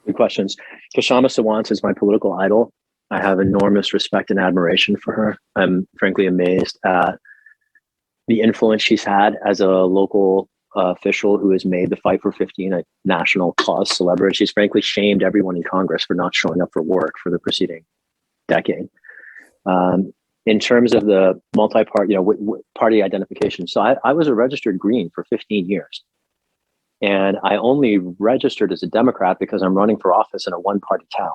Good questions. Kshama Sawant is my political idol. I have enormous respect and admiration for her. I'm frankly amazed at the influence she's had as a local official who has made the Fight for 15 a national cause celebrity. She's frankly shamed everyone in Congress for not showing up for work for the preceding decade. In terms of the multi-party, party identification. So I was a registered Green for 15 years. And I only registered as a Democrat because I'm running for office in a one-party town.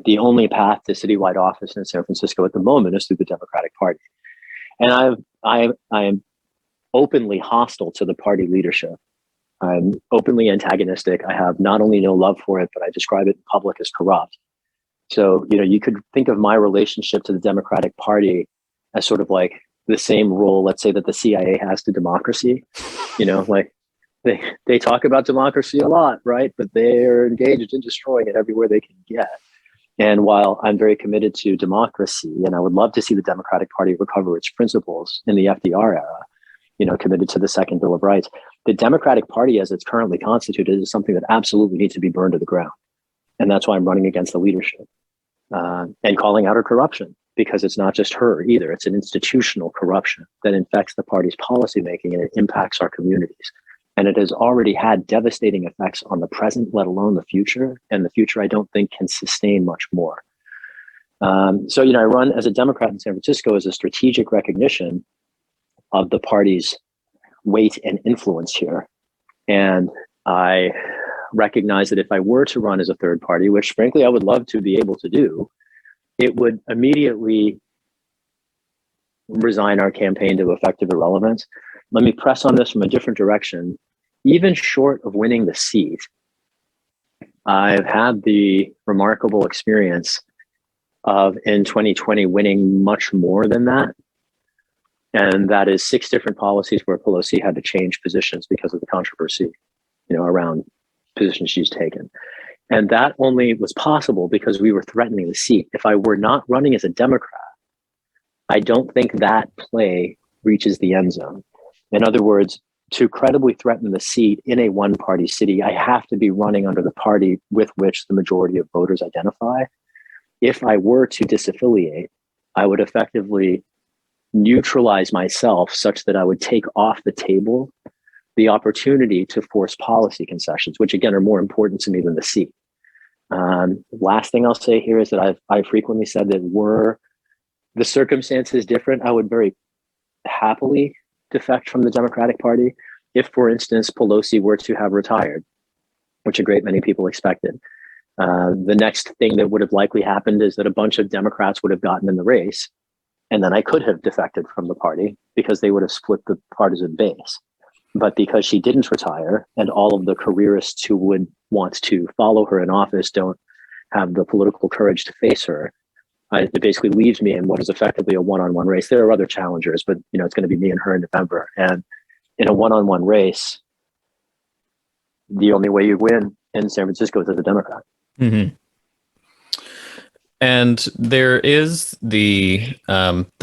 The only path to citywide office in San Francisco at the moment is through the Democratic Party. And I am openly hostile to the party leadership. I'm openly antagonistic. I have not only no love for it, but I describe it in public as corrupt. So, you could think of my relationship to the Democratic Party as sort of like the same role, let's say, that the CIA has to democracy. Like they talk about democracy a lot, right? But they're engaged in destroying it everywhere they can get. And while I'm very committed to democracy, and I would love to see the Democratic Party recover its principles in the FDR era, committed to the Second Bill of Rights, the Democratic Party as it's currently constituted is something that absolutely needs to be burned to the ground. And that's why I'm running against the leadership and calling out her corruption, because it's not just her either. It's an institutional corruption that infects the party's policymaking, and it impacts our communities. And it has already had devastating effects on the present, let alone the future. And the future, I don't think, can sustain much more. So, I run as a Democrat in San Francisco as a strategic recognition of the party's weight and influence here. And I recognize that if I were to run as a third party, which frankly I would love to be able to do, it would immediately resign our campaign to effective irrelevance. Let me press on this from a different direction. Even short of winning the seat, I've had the remarkable experience of, in 2020, winning much more than that. And that is 6 different policies where Pelosi had to change positions because of the controversy, around positions she's taken. And that only was possible because we were threatening the seat. If I were not running as a Democrat, I don't think that play reaches the end zone. In other words, to credibly threaten the seat in a one-party city, I have to be running under the party with which the majority of voters identify. If I were to disaffiliate, I would effectively neutralize myself such that I would take off the table the opportunity to force policy concessions, which again are more important to me than the seat. Last thing I'll say here is that I've frequently said that were the circumstances different, I would very happily defect from the Democratic Party if, for instance, Pelosi were to have retired, which a great many people expected. The next thing that would have likely happened is that a bunch of Democrats would have gotten in the race, and then I could have defected from the party because they would have split the partisan base. But because she didn't retire, and all of the careerists who would want to follow her in office don't have the political courage to face her, it basically leaves me in what is effectively a one-on-one race. There are other challengers, but it's going to be me and her in November. And in a one-on-one race, the only way you win in San Francisco is as a Democrat. Mm-hmm. And there is the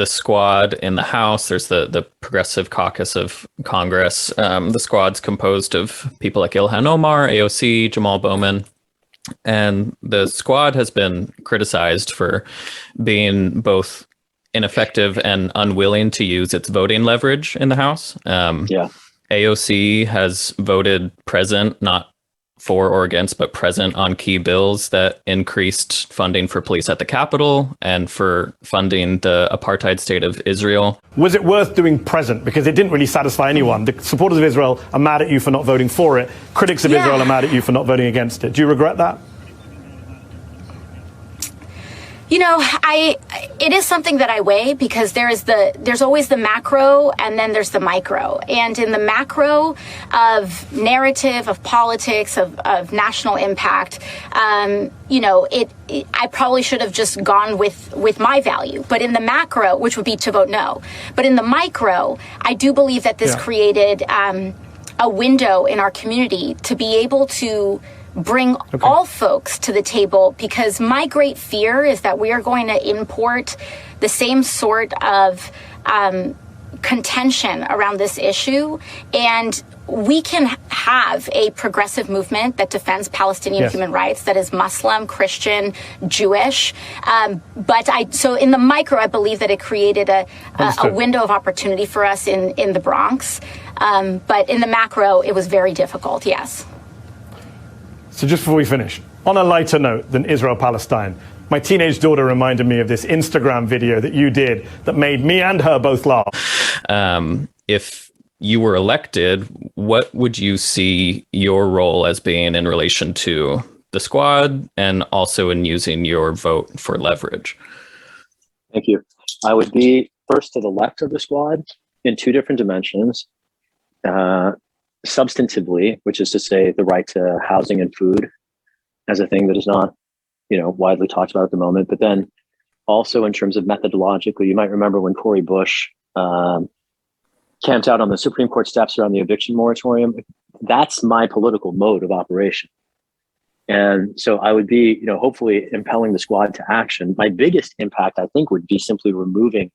squad in the House. There's the Progressive Caucus of Congress. The squad's composed of people like Ilhan Omar, AOC, Jamal Bowman. And the squad has been criticized for being both ineffective and unwilling to use its voting leverage in the House. AOC has voted present, not for or against, but present on key bills that increased funding for police at the Capitol and for funding the apartheid state of Israel. Was it worth doing present? Because it didn't really satisfy anyone. The supporters of Israel are mad at you for not voting for it. Critics of Israel are mad at you for not voting against it. Do you regret that? It is something that I weigh because there's always the macro and then there's the micro. And in the macro of narrative, of politics, of national impact, I probably should have just gone with my value. But in the macro, which would be to vote no. But in the micro, I do believe that this created a window in our community to be able to bring all folks to the table, because my great fear is that we are going to import the same sort of contention around this issue, and we can have a progressive movement that defends Palestinian human rights, that is Muslim, Christian, Jewish. So in the micro, I believe that it created a window of opportunity for us in the Bronx. But in the macro, it was very difficult, yes. So just before we finish, on a lighter note than Israel-Palestine, my teenage daughter reminded me of this Instagram video that you did that made me and her both laugh. If you were elected, what would you see your role as being in relation to the squad and also in using your vote for leverage? Thank you. I would be first to the left of the squad in two different dimensions. Substantively, which is to say the right to housing and food as a thing that is not, widely talked about at the moment. But then also in terms of methodologically, you might remember when Cori Bush camped out on the Supreme Court steps around the eviction moratorium. That's my political mode of operation. And so I would be, hopefully impelling the squad to action. My biggest impact, I think, would be simply removing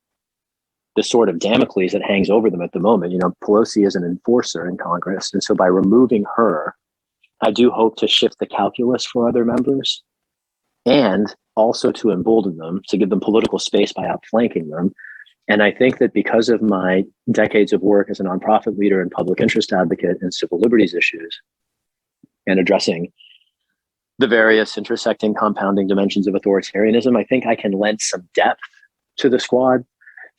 the sort of Damocles that hangs over them at the moment. Pelosi is an enforcer in Congress. And so by removing her, I do hope to shift the calculus for other members and also to embolden them, to give them political space by outflanking them. And I think that because of my decades of work as a nonprofit leader and public interest advocate in civil liberties issues and addressing the various intersecting compounding dimensions of authoritarianism, I think I can lend some depth to the squad,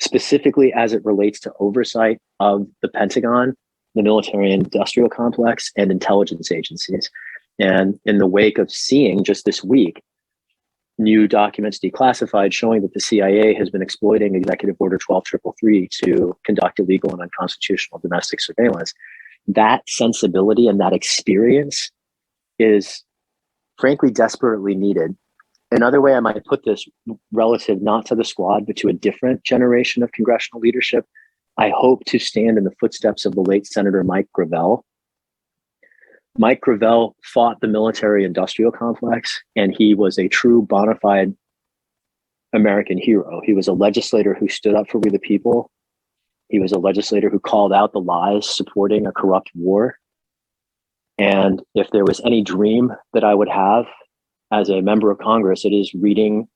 specifically as it relates to oversight of the Pentagon, the military industrial complex, and intelligence agencies. And in the wake of seeing just this week, new documents declassified showing that the CIA has been exploiting Executive Order 12333 to conduct illegal and unconstitutional domestic surveillance, that sensibility and that experience is frankly desperately needed. Another way I might put this, relative not to the squad, but to a different generation of congressional leadership, I hope to stand in the footsteps of the late Senator Mike Gravel. Mike Gravel fought the military-industrial complex, and he was a true bona fide American hero. He was a legislator who stood up for we the people He was a legislator who called out the lies supporting a corrupt war. And if there was any dream that I would have as a member of Congress, it is reading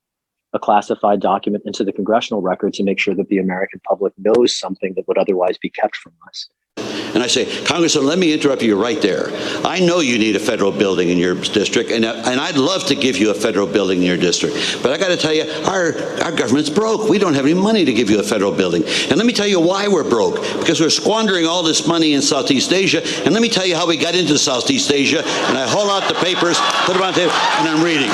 a classified document into the congressional record to make sure that the American public knows something that would otherwise be kept from us. And I say, Congressman, let me interrupt you right there. I know you need a federal building in your district, and I'd love to give you a federal building in your district. But I got to tell you, our government's broke. We don't have any money to give you a federal building. And let me tell you why we're broke. Because we're squandering all this money in Southeast Asia. And let me tell you how we got into Southeast Asia. And I haul out the papers, put them on the table, and I'm reading.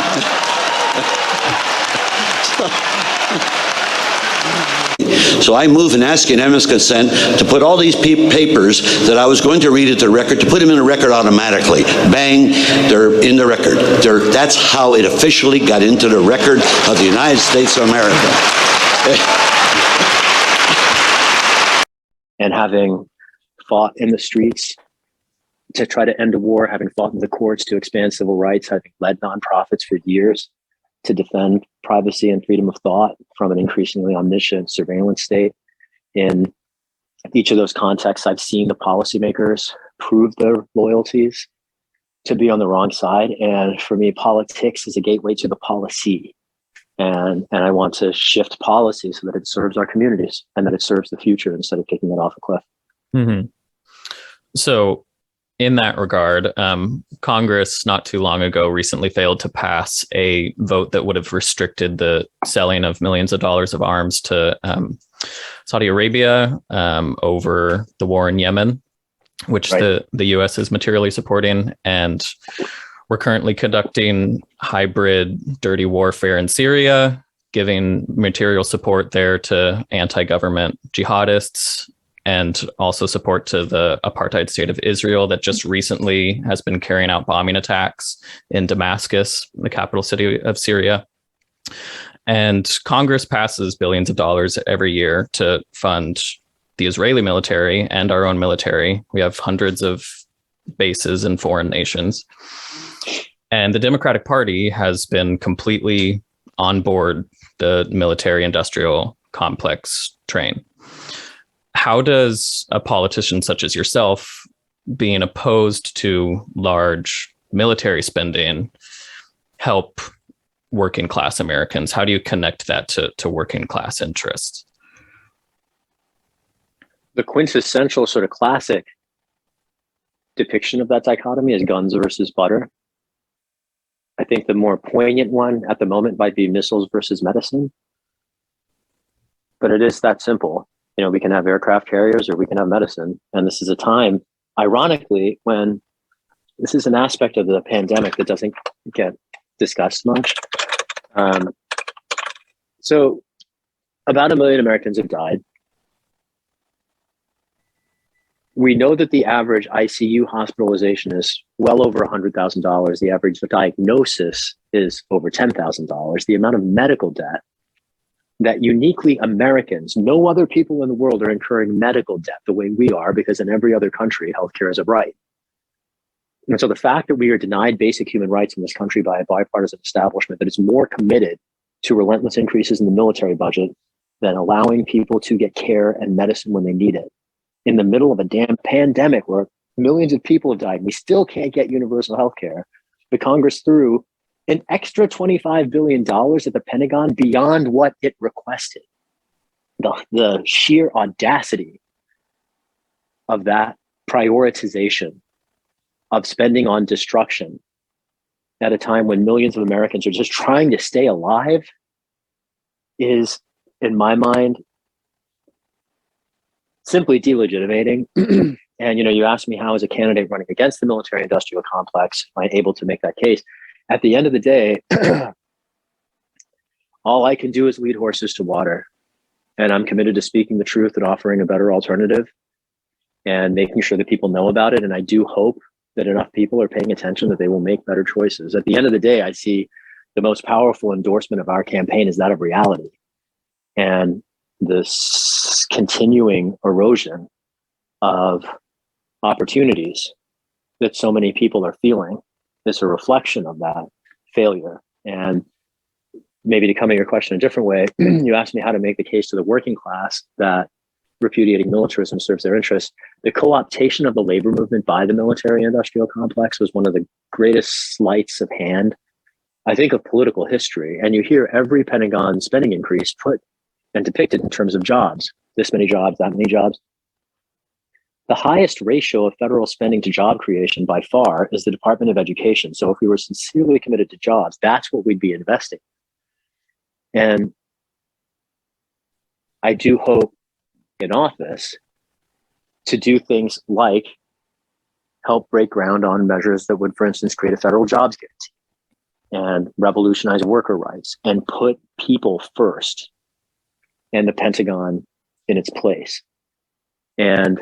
So I move and ask unanimous consent to put all these papers that I was going to read into the record, to put them in the record automatically. Bang, they're in the record. That's how it officially got into the record of the United States of America. And having fought in the streets to try to end a war, having fought in the courts to expand civil rights, having led nonprofits for years to defend privacy and freedom of thought from an increasingly omniscient surveillance state. In each of those contexts, I've seen the policymakers prove their loyalties to be on the wrong side. And for me, politics is a gateway to the policy. And I want to shift policy so that it serves our communities and that it serves the future instead of kicking it off a cliff. Mm-hmm. So in that regard, Congress not too long ago recently failed to pass a vote that would have restricted the selling of millions of dollars of arms to Saudi Arabia over the war in Yemen, which the U.S. is materially supporting. And we're currently conducting hybrid dirty warfare in Syria, giving material support there to anti-government jihadists, and also support to the apartheid state of Israel that just recently has been carrying out bombing attacks in Damascus, the capital city of Syria. And Congress passes billions of dollars every year to fund the Israeli military and our own military. We have hundreds of bases in foreign nations. And the Democratic Party has been completely on board the military-industrial complex train. How does a politician such as yourself, being opposed to large military spending, help working class Americans? How do you connect that to working class interests? The quintessential sort of classic depiction of that dichotomy is guns versus butter. I think the more poignant one at the moment might be missiles versus medicine. But it is that simple. You know, we can have aircraft carriers or we can have medicine. And this is a time, ironically, when this is an aspect of the pandemic that doesn't get discussed much. So about 1 million Americans have died. We know that the average ICU hospitalization is well over $100,000. The average diagnosis is over $10,000. The amount of medical debt that uniquely Americans, no other people in the world are incurring medical debt the way we are, because in every other country, healthcare is a right. And so the fact that we are denied basic human rights in this country by a bipartisan establishment that is more committed to relentless increases in the military budget than allowing people to get care and medicine when they need it, in the middle of a damn pandemic where millions of people have died, we still can't get universal healthcare. The Congress threw an extra $25 billion at the Pentagon beyond what it requested. The sheer audacity of that prioritization of spending on destruction at a time when millions of Americans are just trying to stay alive is, in my mind, simply delegitimating. And, you know, you asked me how, as a candidate running against the military industrial complex, am I able to make that case? At the end of the day, all I can do is lead horses to water. And I'm committed to speaking the truth and offering a better alternative and making sure that people know about it. And I do hope that enough people are paying attention that they will make better choices. At the end of the day, I see the most powerful endorsement of our campaign is that of reality. And this continuing erosion of opportunities that so many people are feeling is a reflection of that failure. And maybe to come at your question a different way, you asked me how to make the case to the working class that repudiating militarism serves their interests. The co-optation of the labor movement by the military-industrial complex was one of the greatest sleights of hand, I think, of political history. And you hear every Pentagon spending increase put and depicted in terms of jobs. This many jobs, that many jobs. The highest ratio of federal spending to job creation by far is the Department of Education. So if we were sincerely committed to jobs, that's what we'd be investing. And I do hope in office to do things like help break ground on measures that would, for instance, create a federal jobs guarantee and revolutionize worker rights and put people first and the Pentagon in its place. And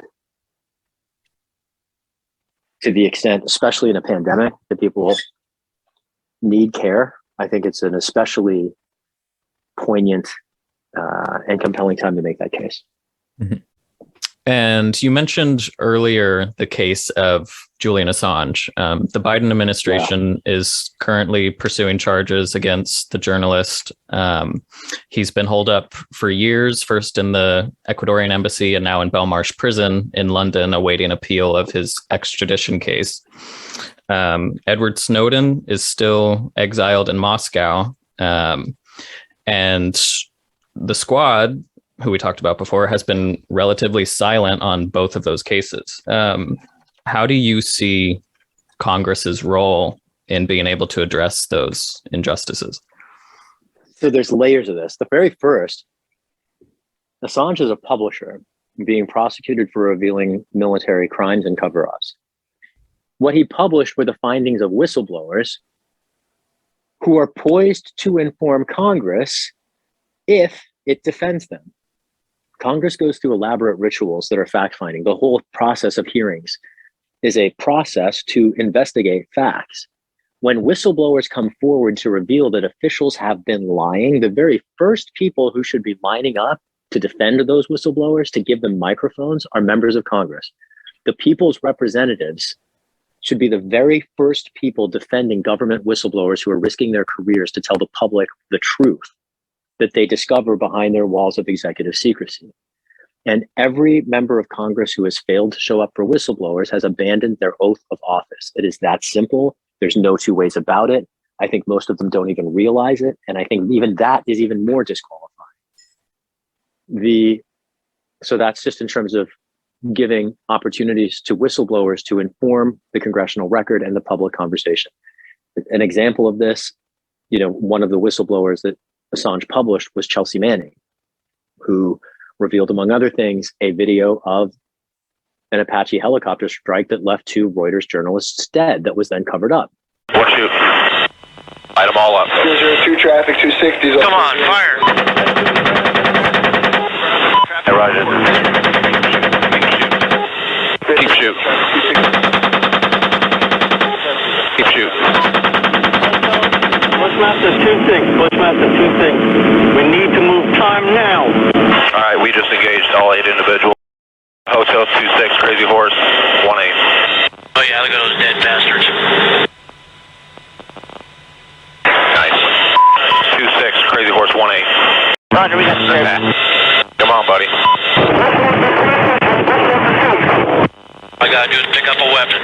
to the extent, especially in a pandemic, that people need care, I think it's an especially poignant and compelling time to make that case. Mm-hmm. And you mentioned earlier the case of Julian Assange. The Biden administration is currently pursuing charges against the journalist. He's been holed up for years, first in the Ecuadorian embassy and now in Belmarsh prison in London, awaiting appeal of his extradition case. Edward Snowden is still exiled in Moscow. And the Squad, who we talked about before, has been relatively silent on both of those cases. How do you see Congress's role in being able to address those injustices? So there's layers of this. The very first, Assange is a publisher being prosecuted for revealing military crimes and cover-ups. What he published were the findings of whistleblowers who are poised to inform Congress if it defends them. Congress goes through elaborate rituals that are fact-finding. The whole process of hearings is a process to investigate facts. When whistleblowers come forward to reveal that officials have been lying, the very first people who should be lining up to defend those whistleblowers, to give them microphones, are members of Congress. The people's representatives should be the very first people defending government whistleblowers who are risking their careers to tell the public the truth that they discover behind their walls of executive secrecy. And every member of Congress who has failed to show up for whistleblowers has abandoned their oath of office. It is that simple. There's no two ways about it. I think most of them don't even realize it. And I think even that is even more disqualifying. So that's just in terms of giving opportunities to whistleblowers to inform the congressional record and the public conversation. An example of this, one of the whistleblowers that Assange published was Chelsea Manning, who revealed, among other things, a video of an Apache helicopter strike that left 2 Reuters journalists dead that was then covered up. What shoot? Light them all up. 202 traffic, 260s. Come on, fire! Hey, Roger. Keep shoot. Keep shoot. Bushmaster 2-6, Bushmaster 2-6. We need to move time now. All right, we just engaged all 8 individuals. Hotel 26, Crazy Horse 18. Oh yeah, look at those dead bastards. Nice. 26, Crazy Horse 18. Roger, we got the Okay. Come on, buddy. All I gotta do is pick up a weapon.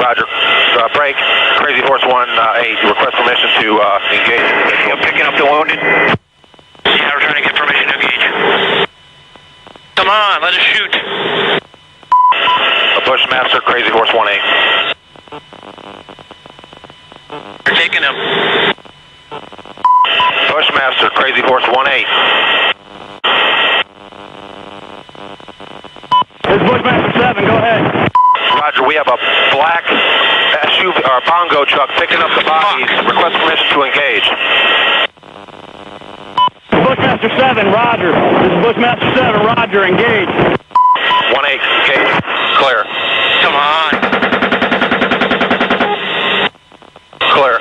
Roger. Break. Crazy Horse 18. Request permission to engage. I'm picking up the wounded. Yeah, we're trying to get permission to engage. Come on, let us shoot. A Bushmaster, Crazy Horse 18. We're taking him. Bushmaster, Crazy Horse 18. This is Bushmaster 7, go ahead. Roger, we have a black SUV or bongo truck picking up the bodies. Request permission to engage. Bushmaster 7, Roger. This is Bushmaster 7, Roger, engage. 18, engage. Clear. Come on. Clear.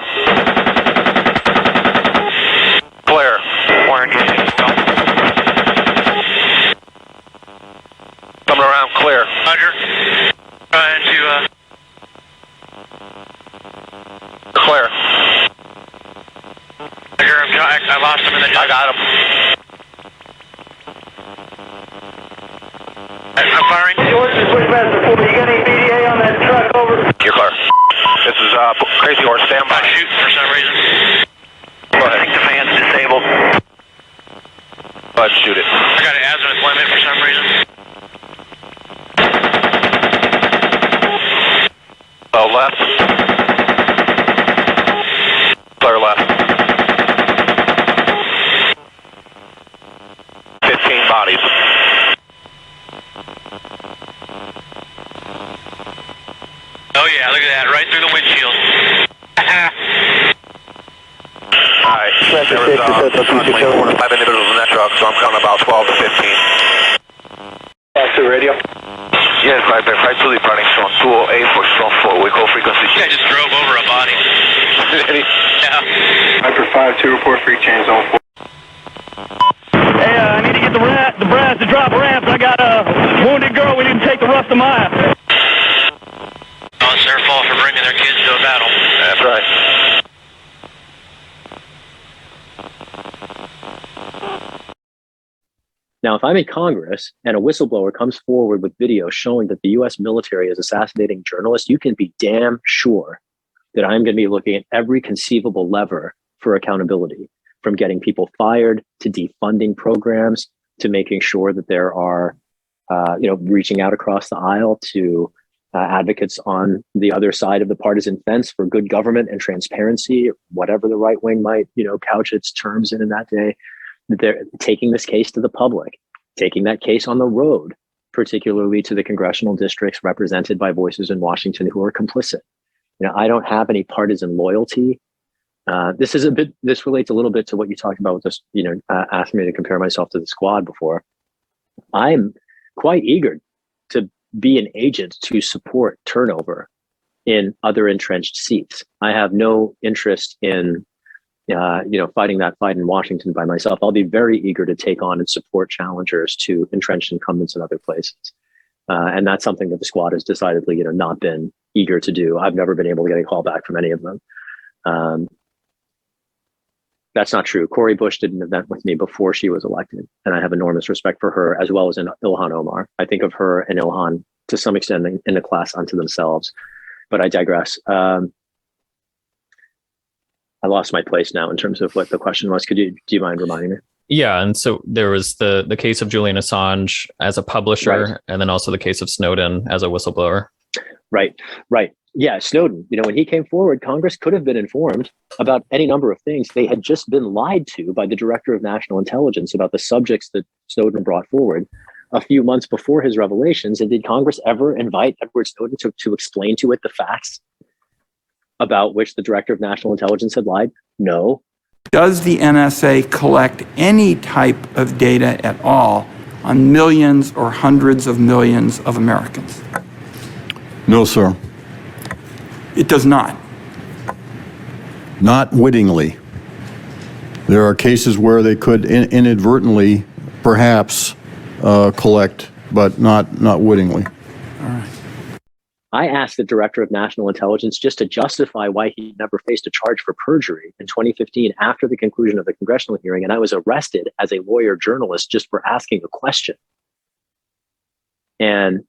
Clear. We're engaging. Coming around, clear. Roger. Trying to, Clear. Roger, I lost I got him. I'm firing. George is Bushmaster 4. You got any BDA on that truck? Over. You're clear. This is Crazy Horse. Stand by. Shoot for some reason. Go ahead. I think the fan's disabled. Go ahead and shoot it. I got an azimuth limit for some reason. Left. Clear left. 15 bodies. Oh yeah, look at that, right through the windshield. Alright, there was approximately 4 to 5 individuals in that truck, so I'm counting about 12 to 15. Back to radio. Yes, I've been right to the running zone 208 for zone 4. We call frequency. I just drove over a body. Yeah. Viper 5 to report free chain zone 4. Hey, I need to get the brass to drop ramps. I got a wounded girl. We need to take the rest of mine. Oh, it's their fault for bringing their kids to a battle. That's right. Now, if I'm in Congress and a whistleblower comes forward with video showing that the US military is assassinating journalists, you can be damn sure that I'm going to be looking at every conceivable lever for accountability, from getting people fired to defunding programs to making sure that there are, reaching out across the aisle to advocates on the other side of the partisan fence for good government and transparency, whatever the right wing might, couch its terms in that day. They're taking this case to the public, taking that case on the road, particularly to the congressional districts represented by voices in Washington who are complicit. I don't have any partisan loyalty. This relates a little bit to what you talked about with this, asking me to compare myself to the squad before. I'm quite eager to be an agent to support turnover in other entrenched seats. I have no interest in fighting that fight in Washington by myself. I'll be very eager to take on and support challengers to entrenched incumbents in other places. And that's something that the squad has decidedly, not been eager to do. I've never been able to get a call back from any of them. That's not true. Cori Bush did an event with me before she was elected, and I have enormous respect for her, as well as in Ilhan Omar. I think of her and Ilhan to some extent in a class unto themselves, but I digress. I lost my place now in terms of what the question was. Do you mind reminding me? Yeah, and so there was the case of Julian Assange as a publisher, right, and then also the case of Snowden as a whistleblower. Right. Yeah, Snowden, when he came forward, Congress could have been informed about any number of things. They had just been lied to by the Director of National Intelligence about the subjects that Snowden brought forward a few months before his revelations. And did Congress ever invite Edward Snowden to explain to it the facts about which the Director of National Intelligence had lied? No. Does the NSA collect any type of data at all on millions or hundreds of millions of Americans? No, sir. It does not. Not wittingly. There are cases where they could inadvertently, perhaps, collect, but not wittingly. All right. I asked the Director of National Intelligence just to justify why he never faced a charge for perjury in 2015 after the conclusion of the congressional hearing, and I was arrested as a lawyer journalist just for asking a question. And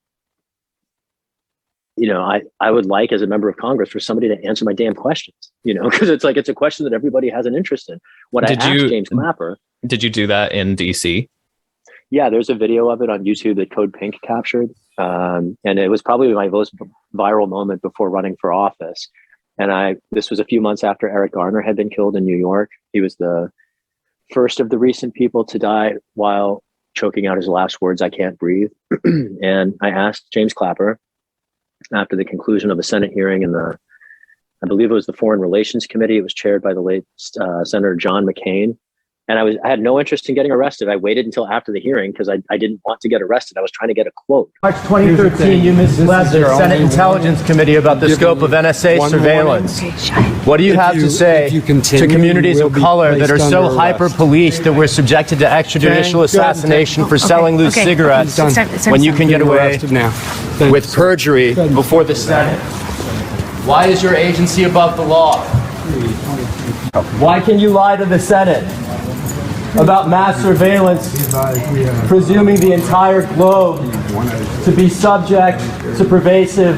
I would like, as a member of Congress, for somebody to answer my damn questions, because it's a question that everybody has an interest in. I asked James Clapper. Did you do that in DC? Yeah, there's a video of it on YouTube that Code Pink captured. And it was probably my most viral moment before running for office. And this was a few months after Eric Garner had been killed in New York. He was the first of the recent people to die while choking out his last words, "I can't breathe." And I asked James Clapper, after the conclusion of a Senate hearing I believe it was the Foreign Relations Committee. It was chaired by the late Senator John McCain. And I had no interest in getting arrested. I waited until after the hearing because I didn't want to get arrested. I was trying to get a quote. March 2013, you misled the Senate Intelligence Committee about the scope of NSA surveillance. What do you have to say to communities of color that are so hyper-policed that we're subjected to extrajudicial assassination for selling loose cigarettes when you can get away with perjury before the Senate? Why is your agency above the law? Why can you lie to the Senate? about mass surveillance, presuming the entire globe to be subject to pervasive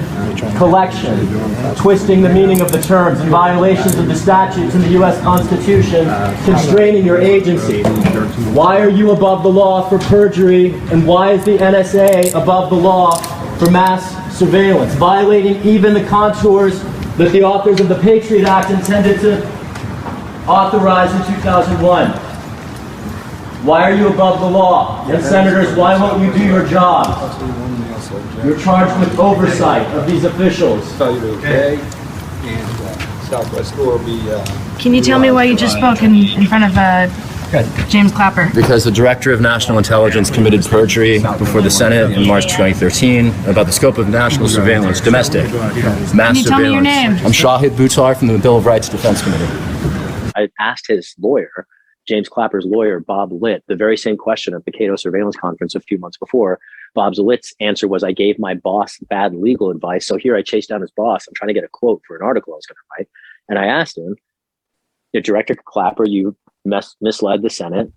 collection, twisting the meaning of the terms, and violations of the statutes in the U.S. Constitution, constraining your agency. Why are you above the law for perjury, and why is the NSA above the law for mass surveillance, violating even the contours that the authors of the Patriot Act intended to authorize in 2001? Why are you above the law? And senators, why won't you do your job? You're charged with oversight of these officials. Can you tell me why you just spoke in front of James Clapper? Because the Director of National Intelligence committed perjury before the Senate in March 2013 about the scope of national surveillance, domestic, mass Can you tell me your name? I'm Shahid Buttar from the Bill of Rights Defense Committee. I asked his lawyer, James Clapper's lawyer, Bob Litt, the very same question at the Cato Surveillance Conference a few months before. Bob Litt's answer was, I gave my boss bad legal advice. So here I chased down his boss. I'm trying to get a quote for an article I was going to write. And I asked him, Director Clapper, you misled the Senate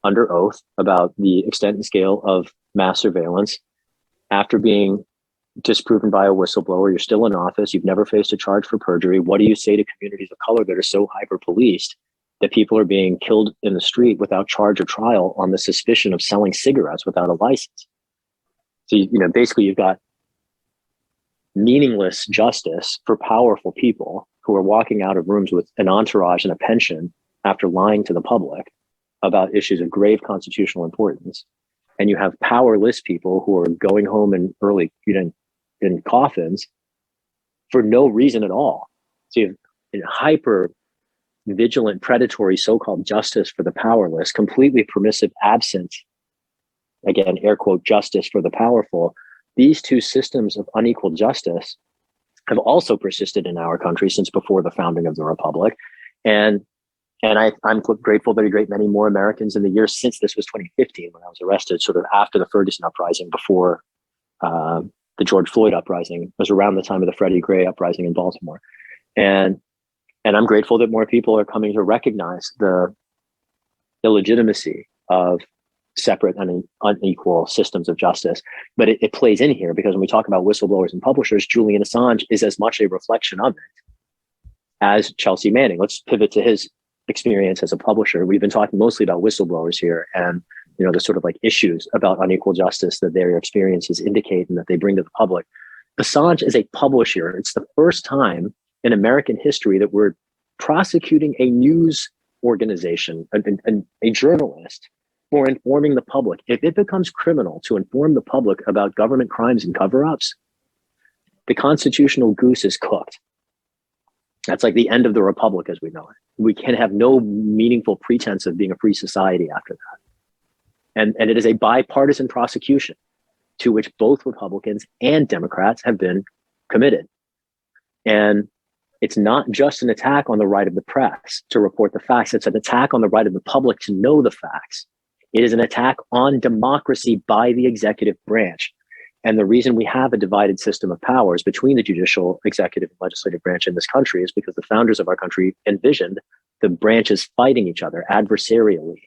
under oath about the extent and scale of mass surveillance. After being disproven by a whistleblower, you're still in office. You've never faced a charge for perjury. What do you say to communities of color that are so hyper-policed that people are being killed in the street without charge or trial on the suspicion of selling cigarettes without a license? So, basically you've got meaningless justice for powerful people who are walking out of rooms with an entourage and a pension after lying to the public about issues of grave constitutional importance. And you have powerless people who are going home in early, in coffins for no reason at all. So you have hyper vigilant, predatory, so-called justice for the powerless, completely permissive, absent, again, air quote, justice for the powerful. These two systems of unequal justice have also persisted in our country since before the founding of the Republic. And I'm grateful that a great many more Americans in the years since, this was 2015 when I was arrested, sort of after the Ferguson uprising, before the George Floyd uprising. It was around the time of the Freddie Gray uprising in Baltimore. And I'm grateful that more people are coming to recognize the illegitimacy of separate and unequal systems of justice. But it plays in here because when we talk about whistleblowers and publishers, Julian Assange is as much a reflection of it as Chelsea Manning. Let's pivot to his experience as a publisher. We've been talking mostly about whistleblowers here and the sort of like issues about unequal justice that their experiences indicate and that they bring to the public. Assange is a publisher. It's the first time in American history that we're prosecuting a news organization, a journalist, for informing the public. If it becomes criminal to inform the public about government crimes and cover-ups, the constitutional goose is cooked. That's like the end of the Republic as we know it. We can have no meaningful pretense of being a free society after that. And it is a bipartisan prosecution to which both Republicans and Democrats have been committed. And it's not just an attack on the right of the press to report the facts. It's an attack on the right of the public to know the facts. It is an attack on democracy by the executive branch. And the reason we have a divided system of powers between the judicial, executive, and legislative branch in this country is because the founders of our country envisioned the branches fighting each other adversarially.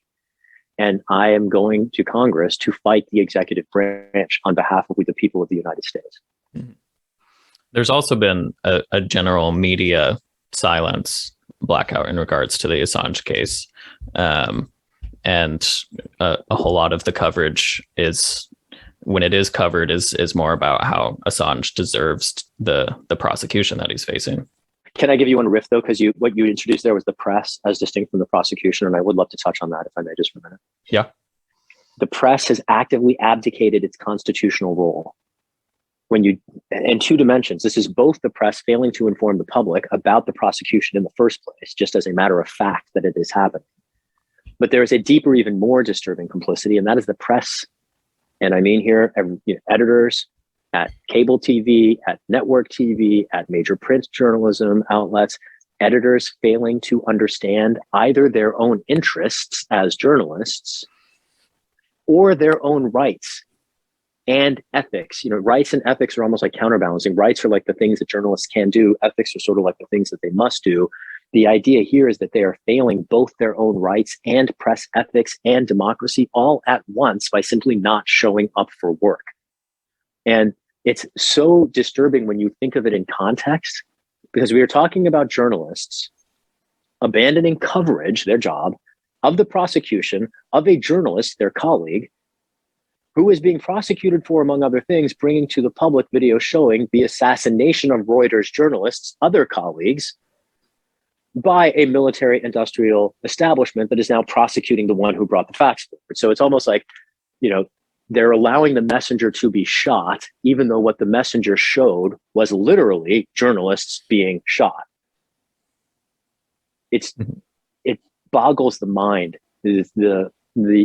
And I am going to Congress to fight the executive branch on behalf of the people of the United States. There's also been a general media silence blackout in regards to the Assange case. And a whole lot of the coverage is, when it is covered, is more about how Assange deserves the prosecution that he's facing. Can I give you one riff though? Because what you introduced there was the press as distinct from the prosecution. And I would love to touch on that if I may just for a minute. Yeah. The press has actively abdicated its constitutional role. In two dimensions, this is both the press failing to inform the public about the prosecution in the first place, just as a matter of fact that it is happening. But there is a deeper, even more disturbing complicity, and that is the press. And I mean here, editors at cable TV, at network TV, at major print journalism outlets, editors failing to understand either their own interests as journalists or their own rights and ethics. Rights and ethics are almost like counterbalancing. Rights are like the things that journalists can do. Ethics are sort of like the things that they must do. The idea here is that they are failing both their own rights and press ethics and democracy all at once by simply not showing up for work. And it's so disturbing when you think of it in context, because we are talking about journalists abandoning coverage, their job, of the prosecution of a journalist, their colleague, who is being prosecuted for, among other things, bringing to the public video showing the assassination of Reuters journalists, other colleagues, by a military industrial establishment that is now prosecuting the one who brought the facts forward. So it's almost like, they're allowing the messenger to be shot, even though what the messenger showed was literally journalists being shot. It boggles the mind. The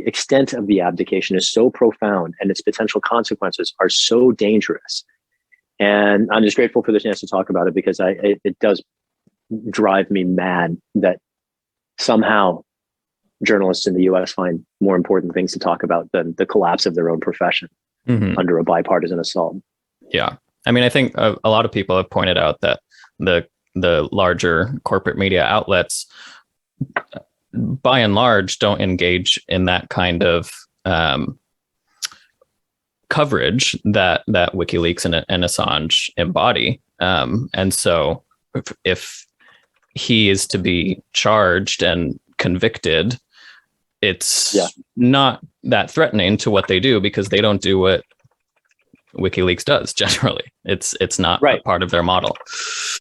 extent of the abdication is so profound, and its potential consequences are so dangerous. And I'm just grateful for the chance to talk about it, because it does drive me mad that somehow journalists in the US find more important things to talk about than the collapse of their own profession under a bipartisan assault. Yeah. I mean, I think a lot of people have pointed out that the larger corporate media outlets, by and large, don't engage in that kind of coverage that WikiLeaks and Assange embody. And so if he is to be charged and convicted, it's not that threatening to what they do, because they don't do what WikiLeaks does generally. It's not a part of their model.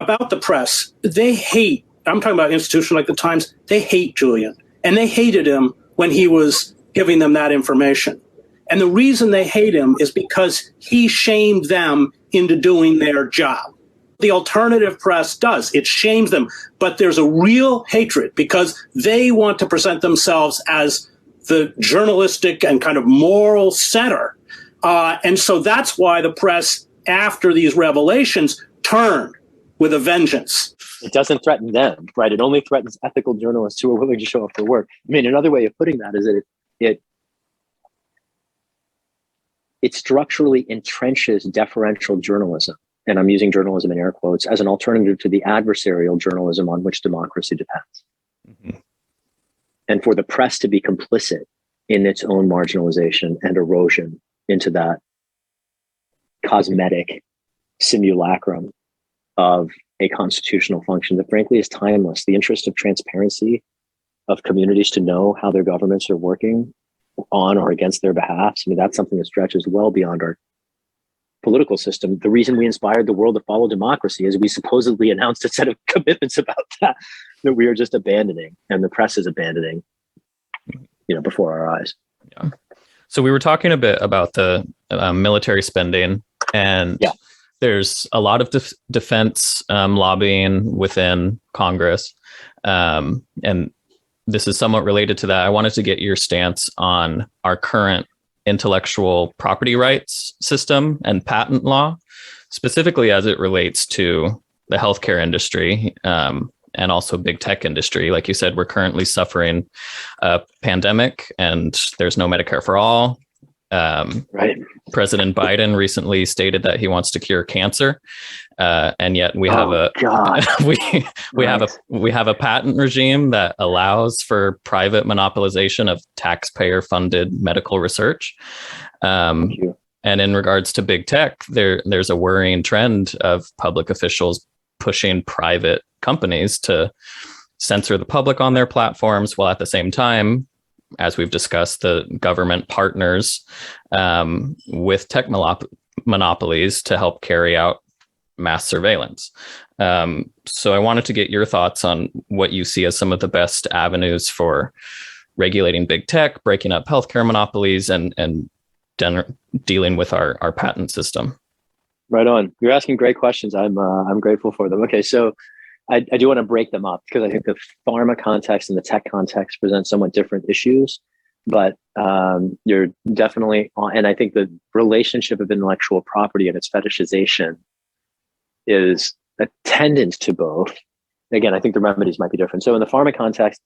About the press, they hate, I'm talking about institutions like the Times, they hate Julian. And they hated him when he was giving them that information. And the reason they hate him is because he shamed them into doing their job. The alternative press does. It shames them. But there's a real hatred because they want to present themselves as the journalistic and kind of moral center. And so that's why the press, after these revelations, turned with a vengeance. It doesn't threaten them, right? It only threatens ethical journalists who are willing to show up for work. I mean, another way of putting that is that it structurally entrenches deferential journalism, and I'm using journalism in air quotes, as an alternative to the adversarial journalism on which democracy depends. Mm-hmm. And for the press to be complicit in its own marginalization and erosion into that cosmetic simulacrum of a constitutional function that frankly is timeless. The interest of transparency, of communities to know how their governments are working on or against their behalfs. I mean, that's something that stretches well beyond our political system. The reason we inspired the world to follow democracy is we supposedly announced a set of commitments about that we are just abandoning, and the press is abandoning, before our eyes. Yeah. So we were talking a bit about the military spending, and there's a lot of defense lobbying within Congress. And this is somewhat related to that. I wanted to get your stance on our current intellectual property rights system and patent law, specifically as it relates to the healthcare industry and also big tech industry. Like you said, we're currently suffering a pandemic and there's no Medicare for all. Right. President Biden recently stated that he wants to cure cancer, and yet we have we have a patent regime that allows for private monopolization of taxpayer-funded medical research. And in regards to big tech, there's a worrying trend of public officials pushing private companies to censor the public on their platforms, while at the same time, as we've discussed, the government partners with tech monopolies to help carry out mass surveillance. So I wanted to get your thoughts on what you see as some of the best avenues for regulating big tech, breaking up healthcare monopolies, and dealing with our patent system. Right on. You're asking great questions. I'm grateful for them. Okay, so I do want to break them up because I think the pharma context and the tech context present somewhat different issues, but you're definitely on. And I think the relationship of intellectual property and its fetishization is attendant to both. Again, I think the remedies might be different. So in the pharma context,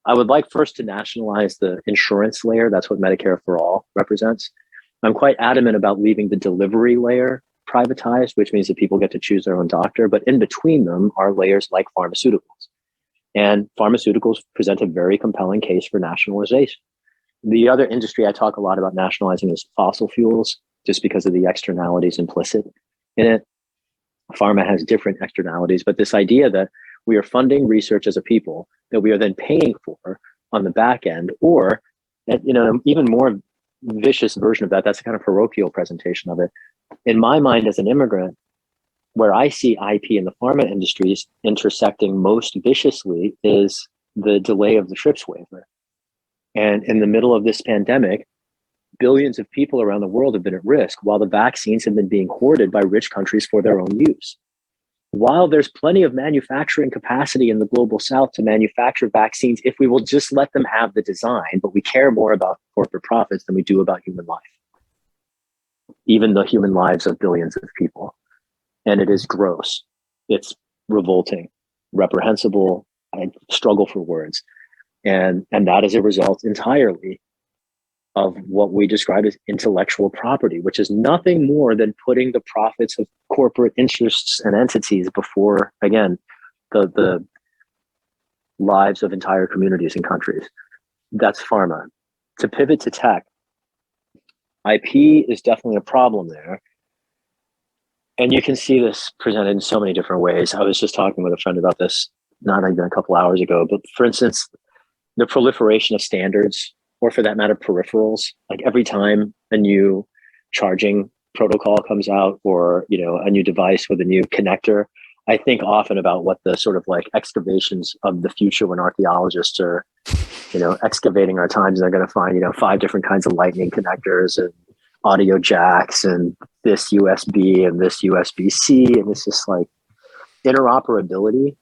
I would like first to nationalize the insurance layer. That's what Medicare for All represents. I'm quite adamant about leaving the delivery layer privatized, which means that people get to choose their own doctor. But in between them are layers like pharmaceuticals. And pharmaceuticals present a very compelling case for nationalization. The other industry I talk a lot about nationalizing is fossil fuels, just because of the externalities implicit in it. Pharma has different externalities, but this idea that we are funding research as a people that we are then paying for on the back end, or that, even more vicious version of that, that's a kind of parochial presentation of it. In my mind, as an immigrant, where I see IP in the pharma industries intersecting most viciously is the delay of the TRIPS waiver. And in the middle of this pandemic, billions of people around the world have been at risk while the vaccines have been being hoarded by rich countries for their own use. While there's plenty of manufacturing capacity in the global south to manufacture vaccines, if we will just let them have the design, but we care more about corporate profits than we do about human life, even the human lives of billions of people. And it is gross. It's revolting, reprehensible. I struggle for words. And that is a result entirely of what we describe as intellectual property, which is nothing more than putting the profits of corporate interests and entities before, again, the lives of entire communities and countries. That's pharma. To pivot to tech, IP is definitely a problem there. And you can see this presented in so many different ways. I was just talking with a friend about this not even a couple hours ago, but for instance, the proliferation of standards, or for that matter, peripherals. Like every time a new charging protocol comes out, or a new device with a new connector, I think often about what the sort of like excavations of the future when archaeologists are, excavating our times, and they're going to find, 5 different kinds of lightning connectors and audio jacks and this USB and this USB-C. And it's just like interoperability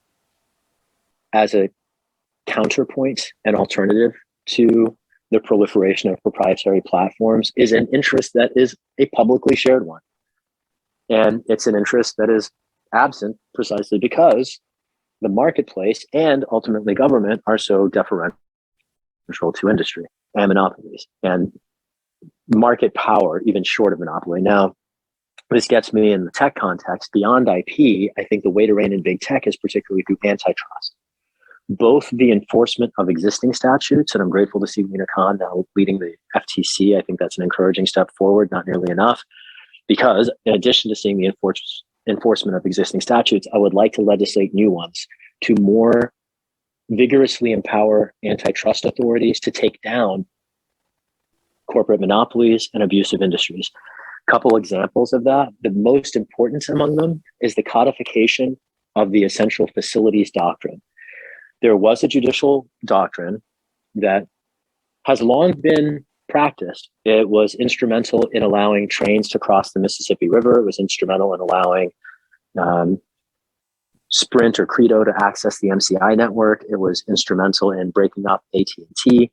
as a counterpoint and alternative to the proliferation of proprietary platforms is an interest that is a publicly shared one. And it's an interest that is absent precisely because the marketplace and ultimately government are so deferential to industry and monopolies and market power, even short of monopoly. Now, this gets me in the tech context beyond IP. I think the way to rein in big tech is particularly through antitrust. Both the enforcement of existing statutes, and I'm grateful to see Lina Khan now leading the FTC. I think that's an encouraging step forward, not nearly enough, because in addition to seeing the enforcement of existing statutes, I would like to legislate new ones to more vigorously empower antitrust authorities to take down corporate monopolies and abusive industries. A couple examples of that. The most important among them is the codification of the essential facilities doctrine. There was a judicial doctrine that has long been practiced. It was instrumental in allowing trains to cross the Mississippi River. It was instrumental in allowing Sprint or Credo to access the MCI network. It was instrumental in breaking up AT&T.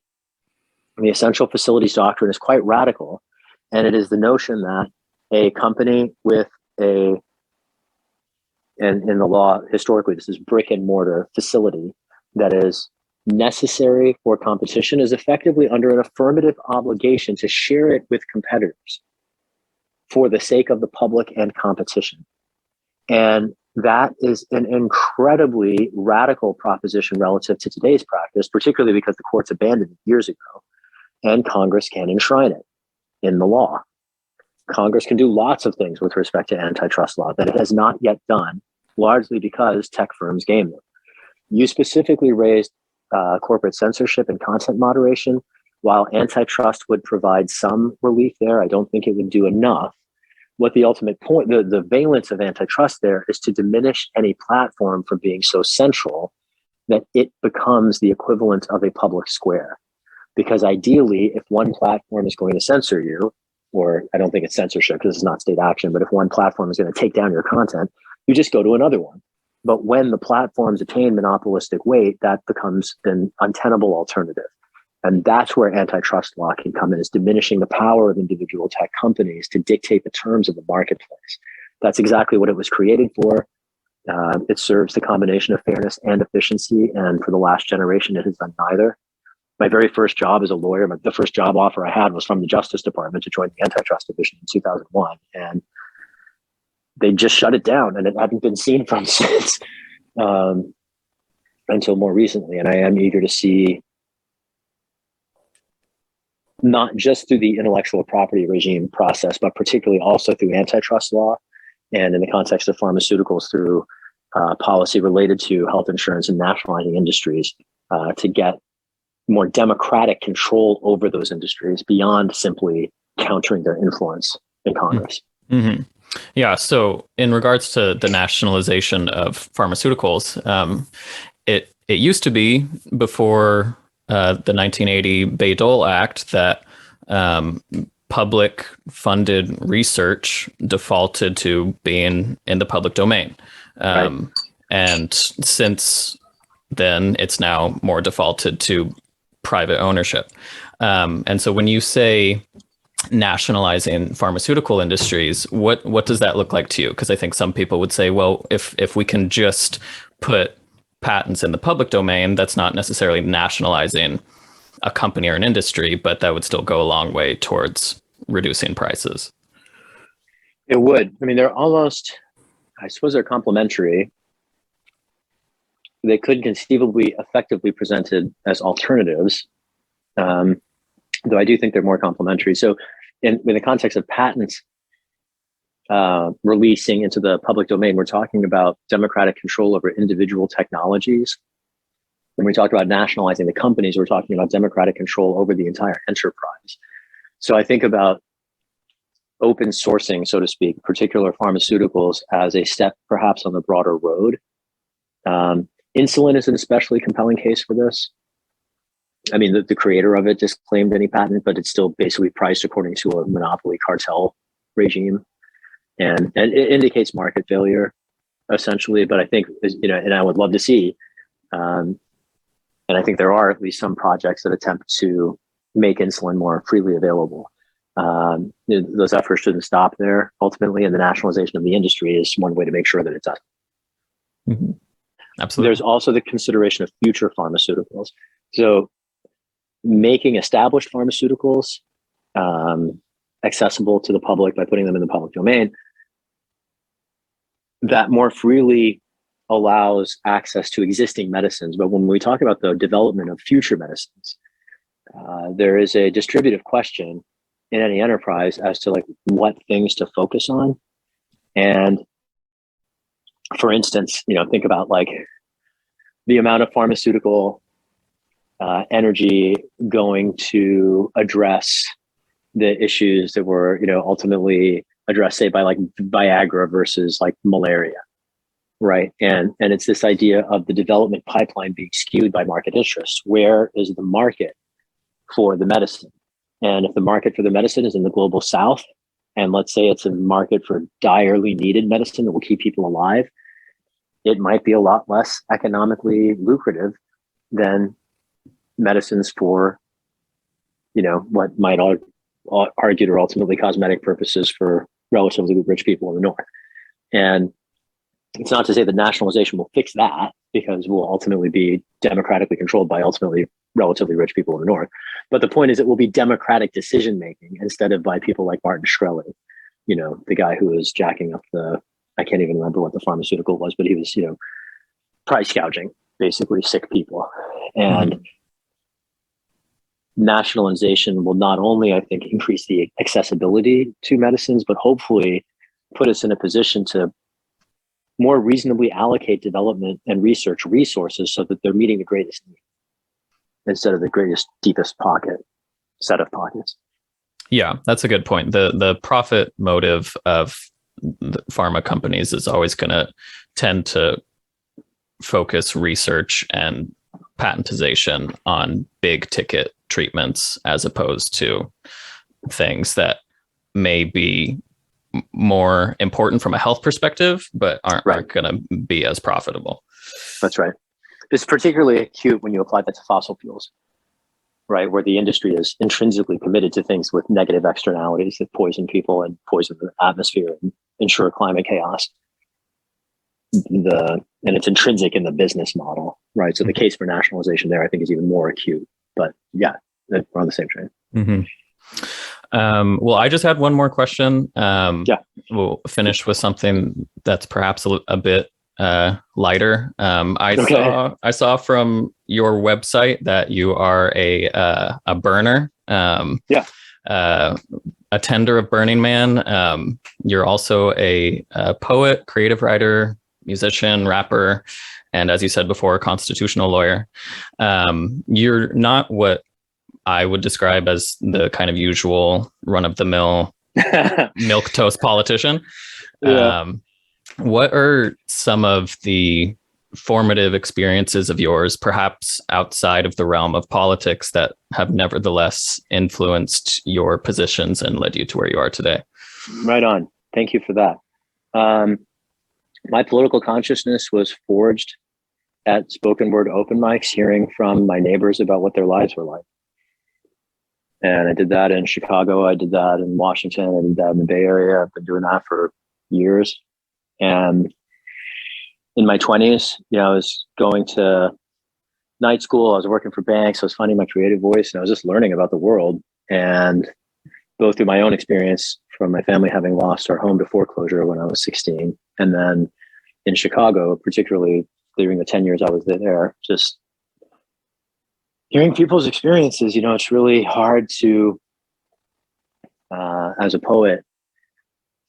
The essential facilities doctrine is quite radical, and it is the notion that a company with and in the law, historically, this is brick and mortar facility that is necessary for competition is effectively under an affirmative obligation to share it with competitors for the sake of the public and competition. And that is an incredibly radical proposition relative to today's practice, particularly because the courts abandoned it years ago, and Congress can enshrine it in the law. Congress can do lots of things with respect to antitrust law that it has not yet done, largely because tech firms game them. You specifically raised corporate censorship and content moderation. While antitrust would provide some relief there, I don't think it would do enough. What the ultimate point, the valence of antitrust there is to diminish any platform from being so central that it becomes the equivalent of a public square. Because ideally, if one platform is going to censor you, or I don't think it's censorship because it's not state action, but if one platform is going to take down your content, you just go to another one. But when the platforms attain monopolistic weight, that becomes an untenable alternative. And that's where antitrust law can come in, is diminishing the power of individual tech companies to dictate the terms of the marketplace. That's exactly what it was created for. It serves the combination of fairness and efficiency. And for the last generation, it has done neither. My very first job as a lawyer, the first job offer I had was from the Justice Department to join the Antitrust Division in 2001. And they just shut it down, and it hadn't been seen from since. until more recently. And I am eager to see, not just through the intellectual property regime process, but particularly also through antitrust law, and in the context of pharmaceuticals through policy related to health insurance and nationalizing industries, to get more democratic control over those industries beyond simply countering their influence in Congress. Mm-hmm. Yeah. So in regards to the nationalization of pharmaceuticals, it used to be before the 1980 Bayh-Dole Act that public funded research defaulted to being in the public domain. And since then, it's now more defaulted to private ownership. And so when you say nationalizing pharmaceutical industries, what does that look like to you? Because I think some people would say, well, if we can just put patents in the public domain, that's not necessarily nationalizing a company or an industry, but that would still go a long way towards reducing prices. It would. I mean, they're almost, I suppose they're complementary. They could conceivably effectively presented as alternatives, though I do think they're more complementary. So in the context of patents releasing into the public domain, we're talking about democratic control over individual technologies. When we talk about nationalizing the companies, we're talking about democratic control over the entire enterprise. So I think about open sourcing, so to speak, particular pharmaceuticals as a step perhaps on the broader road. Insulin is an especially compelling case for this. I mean, the creator of it disclaimed any patent, but it's still basically priced according to a monopoly cartel regime. And it indicates market failure, essentially. But I think, and I would love to see, and I think there are at least some projects that attempt to make insulin more freely available. Those efforts shouldn't stop there, ultimately, and the nationalization of the industry is one way to make sure that it doesn't. Mm-hmm. Absolutely. There's also the consideration of future pharmaceuticals. So making established pharmaceuticals accessible to the public by putting them in the public domain, that more freely allows access to existing medicines. But when we talk about the development of future medicines, there is a distributive question in any enterprise as to what things to focus on. And for instance, think about the amount of pharmaceutical energy going to address the issues that were, ultimately addressed, say, by Viagra versus malaria, right? And it's this idea of the development pipeline being skewed by market interests. Where is the market for the medicine? And if the market for the medicine is in the global South, and let's say it's a market for direly needed medicine that will keep people alive, it might be a lot less economically lucrative than medicines for, what might argued are ultimately cosmetic purposes for relatively rich people in the North. And it's not to say that nationalization will fix that, because we'll ultimately be democratically controlled by ultimately relatively rich people in the North. But the point is, it will be democratic decision-making instead of by people like Martin Shkreli, the guy who was jacking up I can't even remember what the pharmaceutical was, but he was, price gouging, basically sick people. And nationalization will not only, I think, increase the accessibility to medicines, but hopefully put us in a position to more reasonably allocate development and research resources so that they're meeting the greatest need instead of the greatest, deepest set of pockets. Yeah, that's a good point. The profit motive of the pharma companies is always going to tend to focus research and patentization on big ticket treatments, as opposed to things that may be more important from a health perspective, but aren't going to be as profitable. That's right. It's particularly acute when you apply that to fossil fuels, right? Where the industry is intrinsically committed to things with negative externalities that poison people and poison the atmosphere and ensure climate chaos. And it's intrinsic in the business model, right? So the case for nationalization there, I think, is even more acute. But yeah, we're on the same train. Mm-hmm. Well, I just had one more question. We'll finish with something that's perhaps a bit lighter. I saw from your website that you are a burner. A tender of Burning Man. You're also a poet, creative writer, musician, rapper, and as you said before, a constitutional lawyer. You're not what I would describe as the kind of usual run-of-the-mill milquetoast politician. What are some of the formative experiences of yours, perhaps outside of the realm of politics, that have nevertheless influenced your positions and led you to where you are today? Right on. Thank you for that. My political consciousness was forged at spoken word open mics, hearing from my neighbors about what their lives were like. And I did that in Chicago. I did that in Washington. I did that in the Bay Area. I've been doing that for years. And in my 20s, I was going to night school. I was working for banks. I was finding my creative voice, and I was just learning about the world. And both through my own experience from my family having lost our home to foreclosure when I was 16, and then in Chicago, particularly during the 10 years I was there, just hearing people's experiences. It's really hard to, as a poet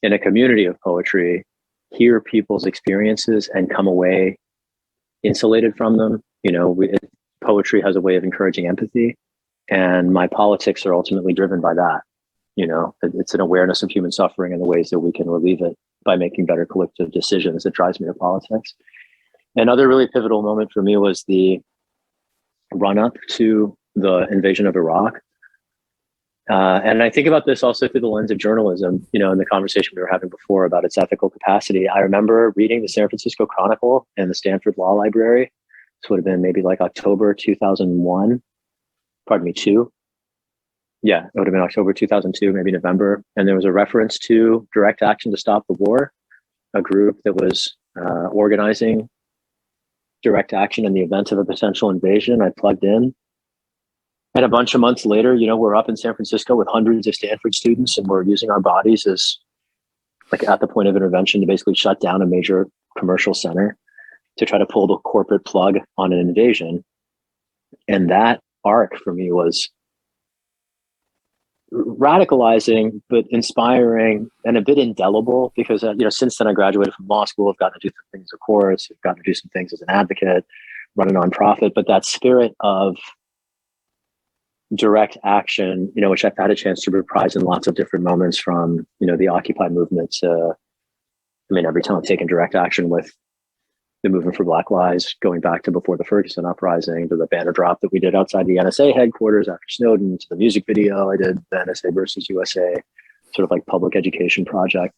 in a community of poetry, hear people's experiences and come away insulated from them. Poetry has a way of encouraging empathy, and my politics are ultimately driven by that. It's an awareness of human suffering and the ways that we can relieve it by making better collective decisions that drives me to politics. Another really pivotal moment for me was the run-up to the invasion of Iraq. And I think about this also through the lens of journalism, in the conversation we were having before about its ethical capacity. I remember reading the San Francisco Chronicle in the Stanford Law Library. This would have been maybe like October 2001, two. Yeah, it would have been October 2002, maybe November. And there was a reference to Direct Action to Stop the War, a group that was organizing direct action in the event of a potential invasion. I plugged in. And a bunch of months later, we're up in San Francisco with hundreds of Stanford students, and we're using our bodies as at the point of intervention to basically shut down a major commercial center to try to pull the corporate plug on an invasion. And that arc for me was radicalizing, but inspiring and a bit indelible, because, since then I graduated from law school. I've gotten to do some things of course. I've gotten to do some things as an advocate, run a nonprofit, but that spirit of direct action, which I've had a chance to reprise in lots of different moments, from, the Occupy movement to, every time I've taken direct action with the movement for Black Lives, going back to before the Ferguson uprising, to the banner drop that we did outside the NSA headquarters after Snowden, to the music video I did, the NSA versus USA, sort of like public education project.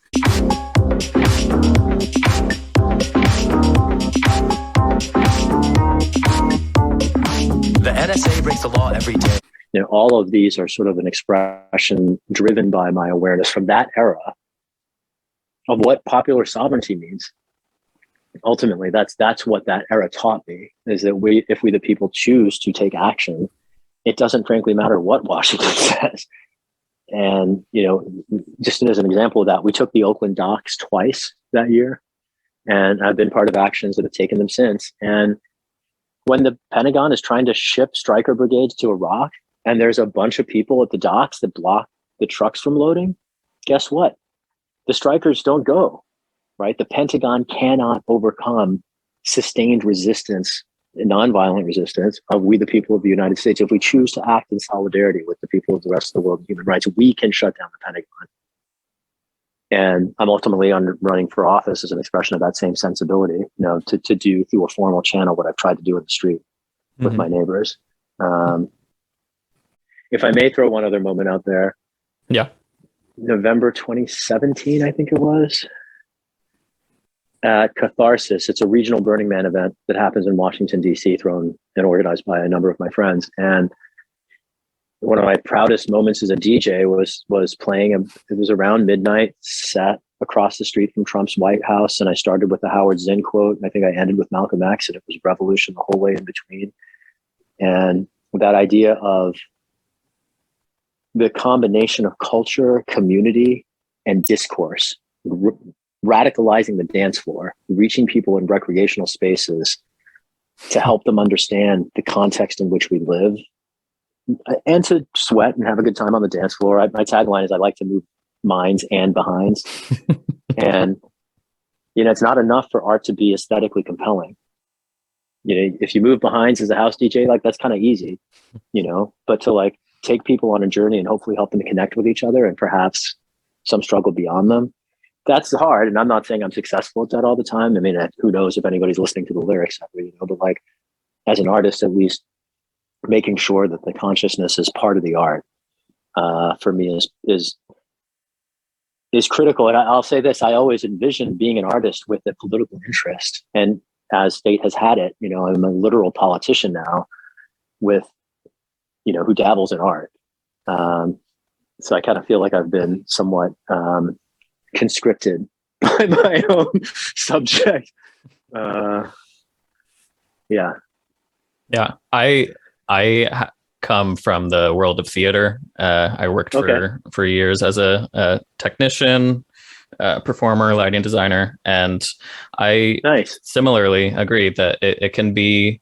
The NSA breaks the law every day. All of these are sort of an expression driven by my awareness from that era of what popular sovereignty means. Ultimately, that's what that era taught me, is that if we the people choose to take action, it doesn't frankly matter what Washington says. And, just as an example of that, we took the Oakland docks twice that year, and I've been part of actions that have taken them since. And when the Pentagon is trying to ship Stryker brigades to Iraq, and there's a bunch of people at the docks that block the trucks from loading, guess what? The Strykers don't go, right? The Pentagon cannot overcome sustained resistance, nonviolent resistance of we the people of the United States. If we choose to act in solidarity with the people of the rest of the world in human rights, we can shut down the Pentagon. And I'm ultimately running for office as an expression of that same sensibility, to do through a formal channel what I've tried to do in the street with my neighbors. If I may throw one other moment out there. Yeah. November 2017, I think it was, at Catastrophe. It's a regional Burning Man event that happens in Washington, D.C., thrown and organized by a number of my friends. And one of my proudest moments as a DJ was playing, it was around midnight, sat across the street from Trump's White House, and I started with the Howard Zinn quote, and I think I ended with Malcolm X, and it was revolution the whole way in between. And that idea of the combination of culture, community, and discourse radicalizing the dance floor, reaching people in recreational spaces to help them understand the context in which we live, and to sweat and have a good time on the dance floor. My tagline is I like to move minds and behinds. And, it's not enough for art to be aesthetically compelling. If you move behinds as a house DJ, like that's kind of easy, but to like take people on a journey and hopefully help them to connect with each other and perhaps some struggle beyond them. That's hard. And I'm not saying I'm successful at that all the time. I mean, who knows if anybody's listening to the lyrics ever, but like as an artist, at least making sure that the consciousness is part of the art, for me is critical. And I'll say this, I always envisioned being an artist with a political interest. And as fate has had it, I'm a literal politician now with, who dabbles in art. So I kind of feel like I've been somewhat conscripted by my own subject. Yeah. I come from the world of theater. I worked for years as a technician, performer, lighting designer, and I similarly agree that it can be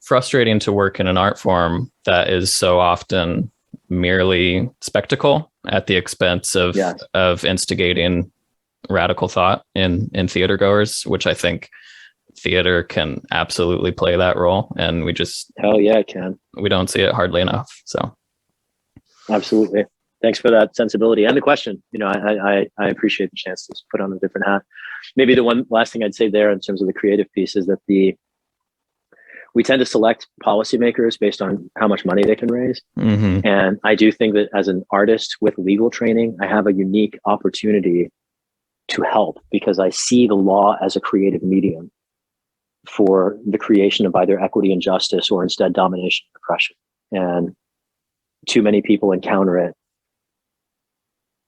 frustrating to work in an art form that is so often merely spectacle at the expense of instigating radical thought in theater goers, which I think theater can absolutely play that role, and we just it can. We don't see it hardly enough. So absolutely. Thanks for that sensibility and the question. I appreciate the chance to put on a different hat. Maybe the one last thing I'd say there in terms of the creative piece is that we tend to select policymakers based on how much money they can raise. Mm-hmm. And I do think that as an artist with legal training, I have a unique opportunity to help because I see the law as a creative medium for the creation of either equity and justice or instead domination and oppression. And too many people encounter it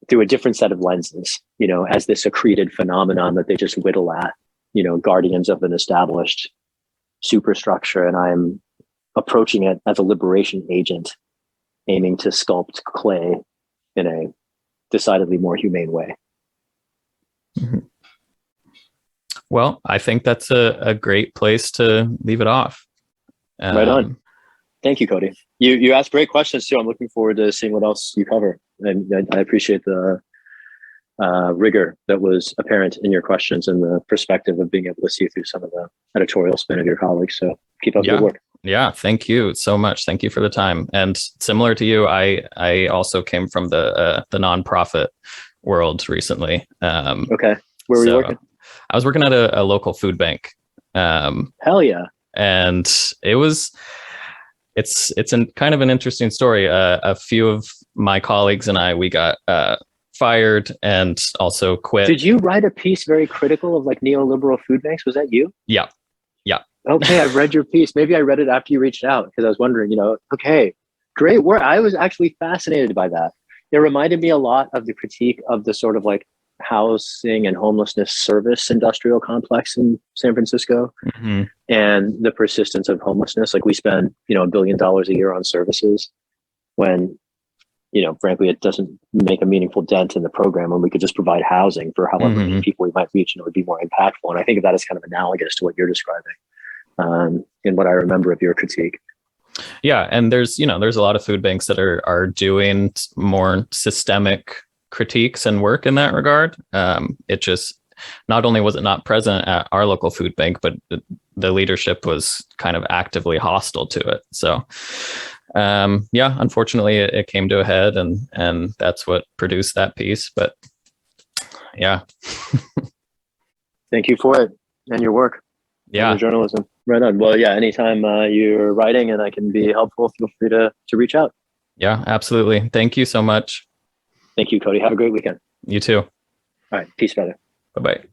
through a different set of lenses, as this accreted phenomenon that they just whittle at, guardians of an established superstructure. And I'm approaching it as a liberation agent, aiming to sculpt clay in a decidedly more humane way. Mm-hmm. Well, I think that's a great place to leave it off. Right on. Thank you, Cody. You asked great questions too. I'm looking forward to seeing what else you cover. And I appreciate the rigor that was apparent in your questions and the perspective of being able to see through some of the editorial spin of your colleagues. So keep up the good work. Yeah, thank you so much. Thank you for the time. And similar to you, I also came from the nonprofit world recently. Okay, where were you working? I was working at a local food bank. Hell yeah! And it's kind of an interesting story. A few of my colleagues and we got fired and also quit. Did you write a piece very critical of like neoliberal food banks? Was that you? Yeah. Okay, I've read your piece. Maybe I read it after you reached out because I was wondering, okay, great work. I was actually fascinated by that. It reminded me a lot of the critique of the sort of like housing and homelessness service industrial complex in San Francisco, mm-hmm. and the persistence of homelessness. Like we spend, $1 billion a year on services when, frankly, it doesn't make a meaningful dent in the program when we could just provide housing for however mm-hmm. many people we might reach, and it would be more impactful. And I think of that as kind of analogous to what you're describing in what I remember of your critique. Yeah. And there's a lot of food banks that are doing more systemic critiques and work in that regard. It just, not only was it not present at our local food bank, but the leadership was kind of actively hostile to it. So unfortunately it came to a head and that's what produced that piece. But yeah. Thank you for it and your work. Yeah. Your journalism. Right on. Well, yeah, anytime you're writing and I can be helpful, feel free to reach out. Yeah, absolutely. Thank you so much. Thank you, Cody. Have a great weekend. You too. All right. Peace, brother. Bye-bye.